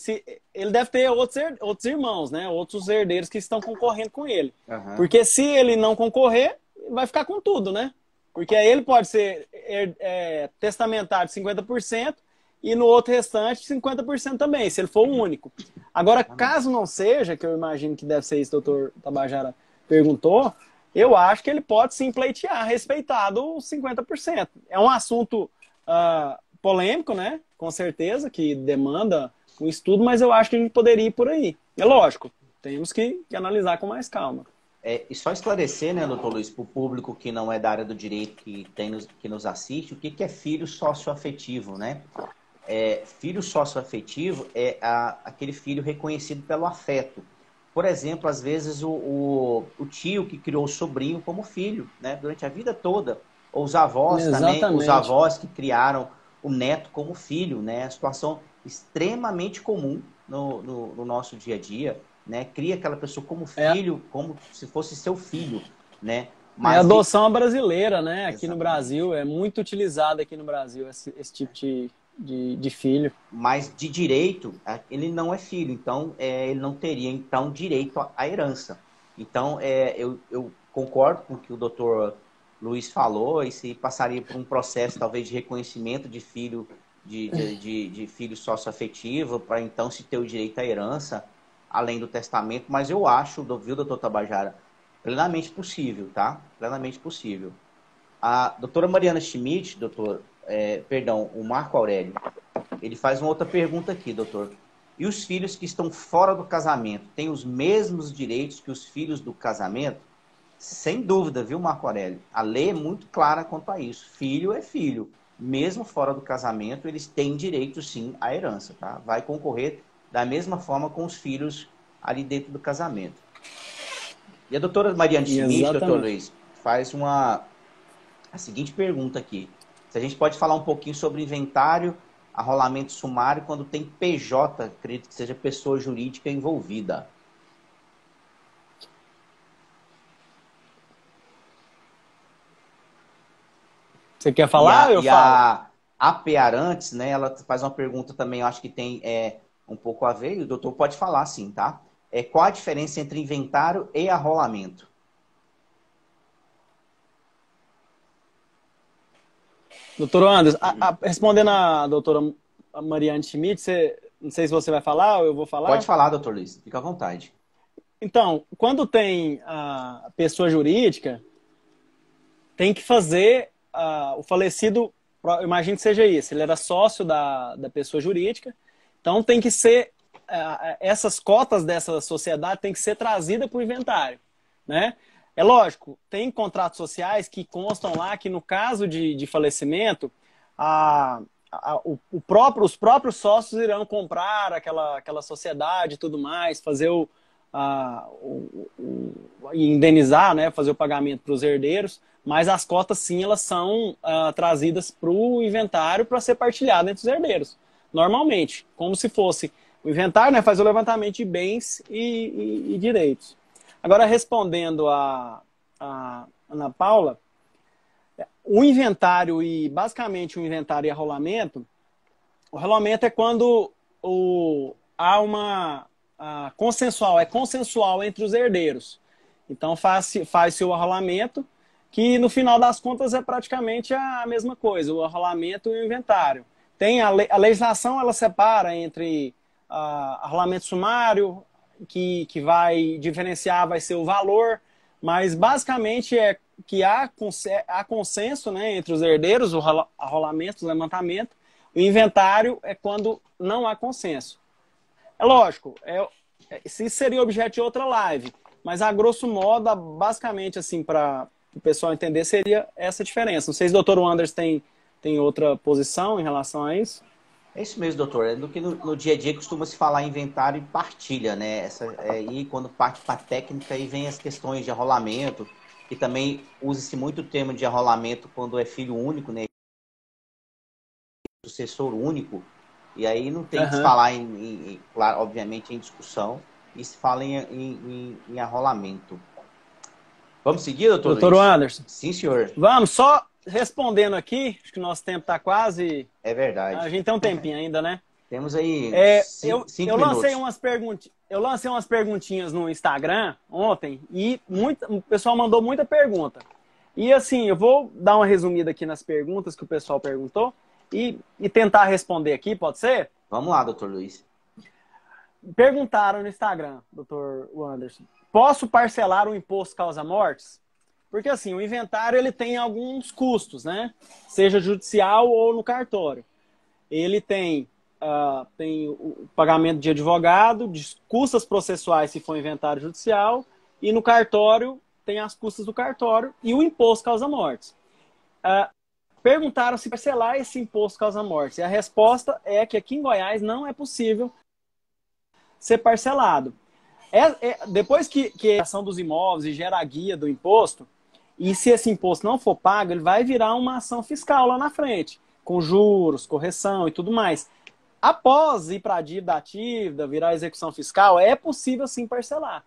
Ele deve ter outros irmãos, né? Outros herdeiros que estão concorrendo com ele. Aham. Porque se ele não concorrer, vai ficar com tudo, né? Porque aí ele pode ser testamentário 50% e no outro restante 50% também, se ele for o único. Agora, Exatamente. caso não seja, que eu imagino que deve ser isso que o doutor Tabajara perguntou, eu acho que ele pode sim pleitear, respeitado os 50%. É um assunto polêmico, né? Com certeza, que demanda um estudo, mas eu acho que a gente poderia ir por aí. É lógico, temos que analisar com mais calma. E só esclarecer, né, doutor Luiz, para o público que não é da área do direito que nos assiste, o que é filho socioafetivo, né? Filho socioafetivo é aquele filho reconhecido pelo afeto. Por exemplo, às vezes o tio que criou o sobrinho como filho, né, durante a vida toda. Ou os avós também, os Exatamente. avós que criaram o neto como filho, né? É situação extremamente comum no nosso dia a dia, né? Cria aquela pessoa como É, filho, como se fosse seu filho, né? É a Mas de... adoção brasileira, né? Aqui no Exatamente. Brasil, é muito utilizado aqui no Brasil esse tipo de filho. Mas de direito, ele não é filho, então ele não teria então direito à herança. Então, eu concordo com o que o doutor Luiz falou, e se passaria por um processo talvez de reconhecimento de filho de filho socioafetivo, para então se ter o direito à herança, além do testamento, mas eu acho, viu, doutor Tabajara, plenamente possível, tá? Plenamente possível. A doutora Mariana Schmidt, perdão, o Marco Aurélio, ele faz uma outra pergunta aqui, doutor. E os filhos que estão fora do casamento têm os mesmos direitos que os filhos do casamento? Sem dúvida, viu, Marco Aurélio? A lei é muito clara quanto a isso. Filho é filho. Mesmo fora do casamento, eles têm direito, sim, à herança, tá? Vai concorrer da mesma forma com os filhos ali dentro do casamento. E a doutora Mariana Schmidt, doutor Exatamente. Luiz, faz a seguinte pergunta aqui. Se a gente pode falar um pouquinho sobre inventário, arrolamento sumário, quando tem PJ, acredito que seja pessoa jurídica envolvida. Você quer E falar? Eu falo. a Pearantes, né, ela faz uma pergunta também, eu acho que tem um pouco a ver, e o doutor pode falar sim, tá? Qual a diferença entre inventário e arrolamento? Doutor Anderson, respondendo a doutora Mariane Schmidt, não sei se você vai falar ou eu vou Pode falar. falar, doutor Luiz, fica à vontade. Então, quando tem a pessoa jurídica, tem que fazer o falecido eu imagino que seja isso, ele era sócio da pessoa jurídica, então tem que ser, essas cotas dessa sociedade tem que ser trazida para o inventário, né? É lógico, tem contratos sociais que constam lá que no caso de falecimento, os próprios sócios irão comprar aquela sociedade e tudo mais, fazer indenizar, né, fazer o pagamento para os herdeiros, mas as cotas sim, elas são trazidas para o inventário para ser partilhado entre os herdeiros, normalmente, como se fosse o inventário, né, faz o levantamento de bens e direitos. Agora, respondendo a Ana Paula, o inventário basicamente o inventário e arrolamento, o rolamento é quando há uma consensual, é consensual entre os herdeiros. Então faz-se o arrolamento, que no final das contas é praticamente a mesma coisa, o arrolamento e o inventário. Tem a legislação, ela separa entre arrolamento sumário, que vai diferenciar, vai ser o valor, mas basicamente é que há consenso, né, entre os herdeiros, o arrolamento, o levantamento. O inventário é quando não há consenso. É lógico, isso seria objeto de outra live, mas a grosso modo, basicamente, assim, para o pessoal entender, seria essa diferença. Não sei se o Dr. Wanders tem outra posição em relação a isso. É isso mesmo, doutor. É do que no dia a dia costuma se falar inventário e partilha, né? E quando parte para a técnica, aí vem as questões de arrolamento, e também usa-se muito o termo de arrolamento quando é filho único, né? Sucessor único, e aí não tem que se falar claro, obviamente, em discussão, e se fala em arrolamento. Vamos seguir, doutor Doutor Luiz? Anderson? Sim, senhor. Vamos, só respondendo aqui, acho que o nosso tempo está quase... É verdade. A gente tem um tempinho ainda, né? Temos aí eu lancei umas perguntinhas no Instagram ontem e o pessoal mandou muita pergunta. E assim, eu vou dar uma resumida aqui nas perguntas que o pessoal perguntou e tentar responder aqui, pode ser? Vamos lá, doutor Luiz. Perguntaram no Instagram, doutor Anderson, posso parcelar o imposto causa-mortes? Porque assim, o inventário ele tem alguns custos, né? Seja judicial ou no cartório. Ele tem o pagamento de advogado, de custas processuais se for inventário judicial, e no cartório tem as custas do cartório e o imposto causa-mortes. Perguntaram se parcelar esse imposto causa-mortes. E a resposta é que aqui em Goiás não é possível ser parcelado. Depois que a ação dos imóveis e gera a guia do imposto, e se esse imposto não for pago, ele vai virar uma ação fiscal lá na frente, com juros, correção e tudo mais. Após ir para a dívida ativa, virar execução fiscal, é possível sim parcelar.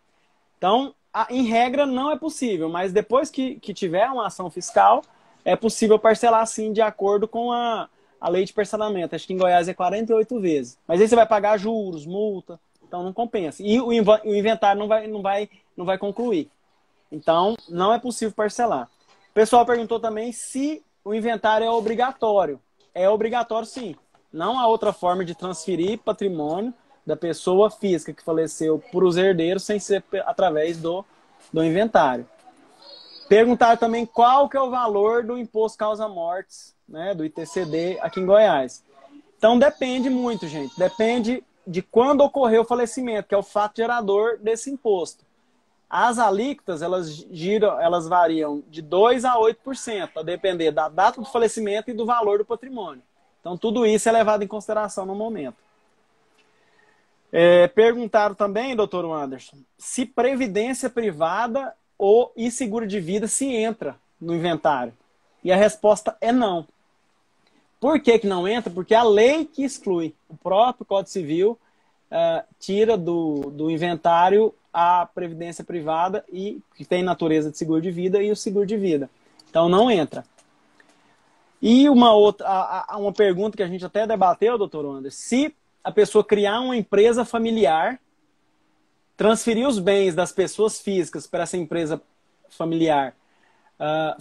Então, em regra, não é possível, mas depois que tiver uma ação fiscal, é possível parcelar sim de acordo com a lei de parcelamento. Acho que em Goiás é 48 vezes. Mas aí você vai pagar juros, multa, então não compensa. E o inventário não vai concluir. Então, não é possível parcelar. O pessoal perguntou também se o inventário é obrigatório. É obrigatório sim. Não há outra forma de transferir patrimônio da pessoa física que faleceu para os herdeiros sem ser através do inventário. Perguntaram também qual que é o valor do imposto causa-mortes, né, do ITCD aqui em Goiás. Então depende muito, gente. Depende de quando ocorreu o falecimento, que é o fato gerador desse imposto. As alíquotas, elas variam de 2% a 8%, a depender da data do falecimento e do valor do patrimônio. Então, tudo isso é levado em consideração no momento. Perguntaram também, doutor Anderson, se previdência privada e seguro de vida se entra no inventário. E a resposta é não. Por que não entra? Porque a lei que exclui. O próprio Código Civil tira do inventário a previdência privada, que tem natureza de seguro de vida, e o seguro de vida. Então, não entra. E uma pergunta que a gente até debateu, doutor Anderson, se a pessoa criar uma empresa familiar, transferir os bens das pessoas físicas para essa empresa familiar,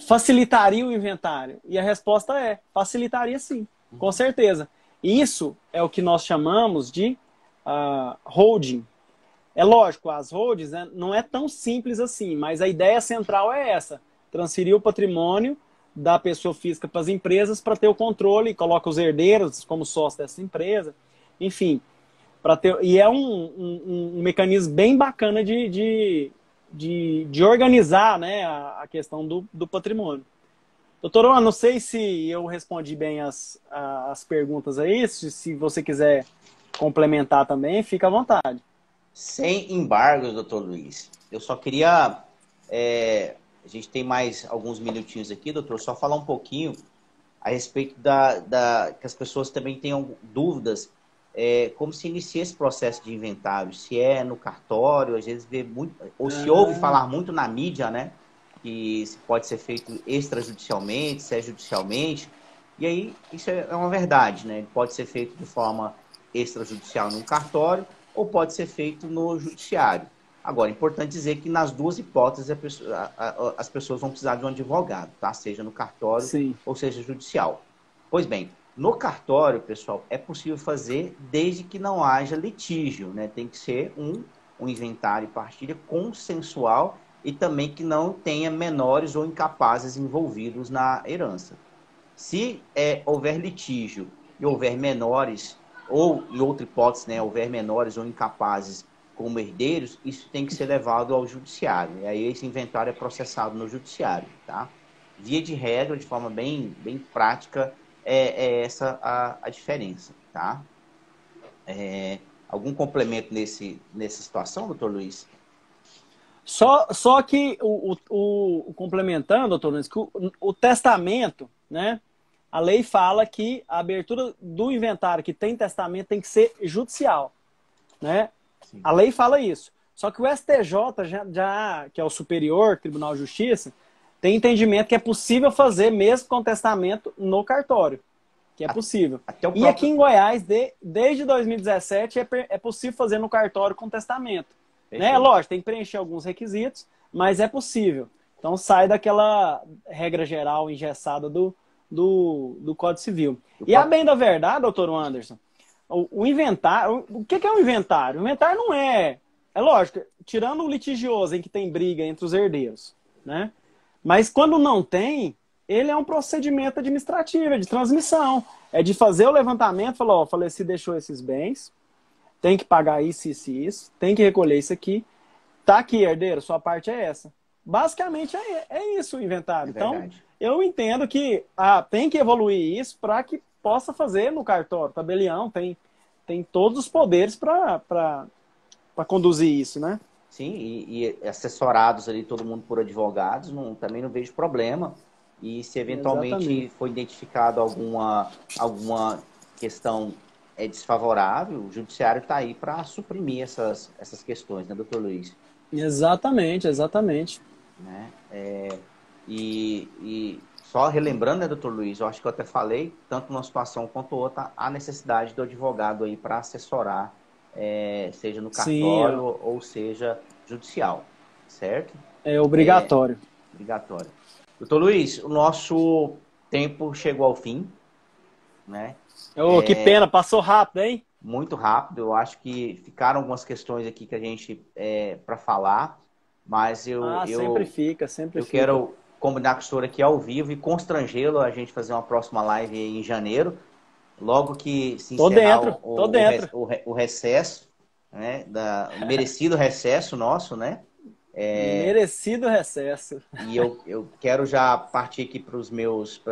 facilitaria o inventário? E a resposta é, facilitaria sim, com certeza. Isso é o que nós chamamos de holding. É lógico, as holdings, né, não é tão simples assim, mas a ideia central é essa, transferir o patrimônio da pessoa física para as empresas para ter o controle, coloca os herdeiros como sócio dessa empresa, enfim, para ter, e é um mecanismo bem bacana de organizar, né, a questão do patrimônio. Doutor Juan, não sei se eu respondi bem as perguntas aí, se você quiser complementar também, fica à vontade. Sem embargos, doutor Luiz. Eu só queria. A gente tem mais alguns minutinhos aqui, doutor, só falar um pouquinho a respeito que as pessoas também tenham dúvidas. Como se inicia esse processo de inventário? Se é no cartório, às vezes vê muito, ou se ouve falar muito na mídia, né? Que pode ser feito extrajudicialmente, se é judicialmente. E aí, isso é uma verdade, né? Ele pode ser feito de forma extrajudicial num cartório ou pode ser feito no judiciário. Agora, é importante dizer que nas duas hipóteses as pessoas vão precisar de um advogado, tá? Seja no cartório Sim. ou seja judicial. Pois bem, no cartório, pessoal, é possível fazer desde que não haja litígio, né? Tem que ser um inventário e partilha consensual e também que não tenha menores ou incapazes envolvidos na herança. Se houver litígio e houver menores, ou, em outra hipótese, né, houver menores ou incapazes como herdeiros, isso tem que ser levado ao judiciário. E aí esse inventário é processado no judiciário, tá? Via de regra, de forma bem prática, essa a diferença, tá? Algum complemento nessa situação, doutor Luiz? Só que complementando, doutor Nunes, que o testamento, né? A lei fala que a abertura do inventário que tem testamento tem que ser judicial, né? Sim. A lei fala isso. Só que o STJ, que é o Superior Tribunal de Justiça, tem entendimento que é possível fazer mesmo com testamento no cartório. Que é possível. E aqui em Goiás, desde 2017, é possível fazer no cartório com testamento. Né? Lógico, tem que preencher alguns requisitos, mas é possível. Então sai daquela regra geral engessada do Código Civil. E a bem da verdade, doutor Anderson, o inventário, o que é um inventário? O inventário não é lógico, tirando o litigioso em que tem briga entre os herdeiros, né? Mas quando não tem, ele é um procedimento administrativo, é de transmissão, é de fazer o levantamento, falar, ó, falecido deixou esses bens, tem que pagar isso, isso e isso, tem que recolher isso aqui, tá aqui, herdeiro, sua parte é essa. Basicamente é isso o inventário. Então, eu entendo que tem que evoluir isso para que possa fazer no cartório. Tabelião tem todos os poderes para conduzir isso, né? Sim, e assessorados ali, todo mundo por advogados, também não vejo problema. E se eventualmente for identificado alguma questão desfavorável, o judiciário está aí para suprimir essas questões, né, doutor Luiz? Exatamente. Né? E só relembrando, né, doutor Luiz, eu acho que eu até falei, tanto numa situação quanto outra, há necessidade do advogado aí para assessorar, seja no cartório ou seja judicial, certo? É obrigatório. Obrigatório. Doutor Luiz, o nosso tempo chegou ao fim, né? Que pena, passou rápido, hein? Muito rápido, eu acho que ficaram algumas questões aqui que a gente para falar, mas sempre fica. Eu quero combinar com o senhor aqui ao vivo e constrangê-lo a gente fazer uma próxima live em janeiro, logo que se encerrar o recesso, né? O merecido recesso nosso, né? Merecido recesso. E eu quero já partir aqui para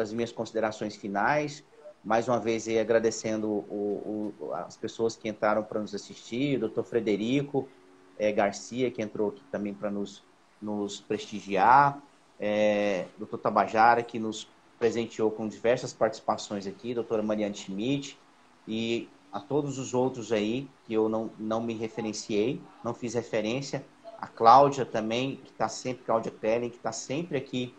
as minhas considerações finais. Mais uma vez aí agradecendo as pessoas que entraram para nos assistir, o doutor Frederico Garcia, que entrou aqui também para nos prestigiar, doutor Tabajara, que nos presenteou com diversas participações aqui, doutora Mariane Schmidt, e a todos os outros aí, que eu não me referenciei, não fiz referência, a Cláudia também, que está sempre, Cláudia Pellen, que está sempre aqui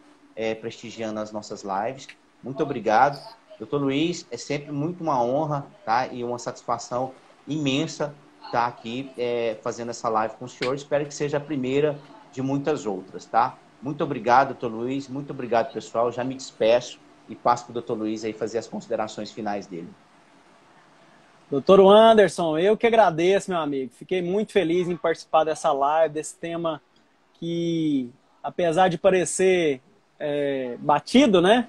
prestigiando as nossas lives. Muito obrigado. Doutor Luiz, é sempre muito uma honra, tá? E uma satisfação imensa estar aqui fazendo essa live com o senhor. Espero que seja a primeira de muitas outras, tá? Muito obrigado, doutor Luiz. Muito obrigado, pessoal. Já me despeço e passo para o doutor Luiz aí fazer as considerações finais dele. Doutor Anderson, eu que agradeço, meu amigo. Fiquei muito feliz em participar dessa live, desse tema que, apesar de parecer batido, né?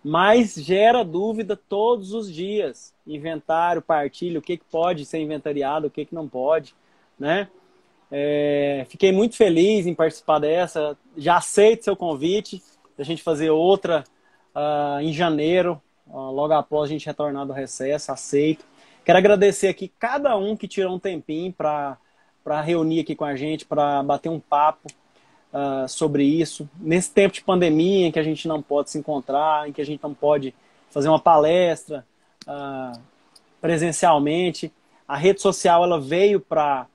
Mas gera dúvida todos os dias. Inventário, partilha, o que pode ser inventariado, o que não pode, né? Fiquei muito feliz em participar dessa. Já aceito seu convite da gente fazer outra em janeiro, logo após a gente retornar do recesso. Aceito. Quero agradecer aqui cada um que tirou um tempinho para reunir aqui com a gente, para bater um papo sobre isso. Nesse tempo de pandemia, em que a gente não pode se encontrar, em que a gente não pode fazer uma palestra presencialmente, a rede social ela veio para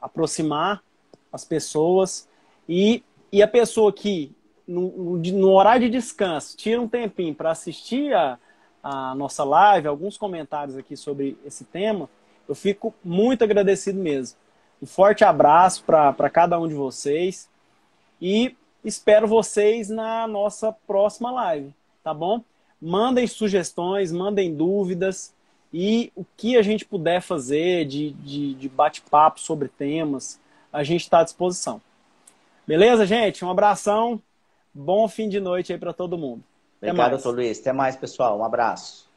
aproximar as pessoas e a pessoa que no horário de descanso tira um tempinho para assistir a nossa live, alguns comentários aqui sobre esse tema, eu fico muito agradecido mesmo. Um forte abraço para cada um de vocês e espero vocês na nossa próxima live, tá bom? Mandem sugestões, mandem dúvidas e o que a gente puder fazer de bate-papo sobre temas, a gente está à disposição. Beleza, gente? Um abração, bom fim de noite aí para todo mundo. Obrigado, doutor Luiz. Até mais, pessoal. Um abraço.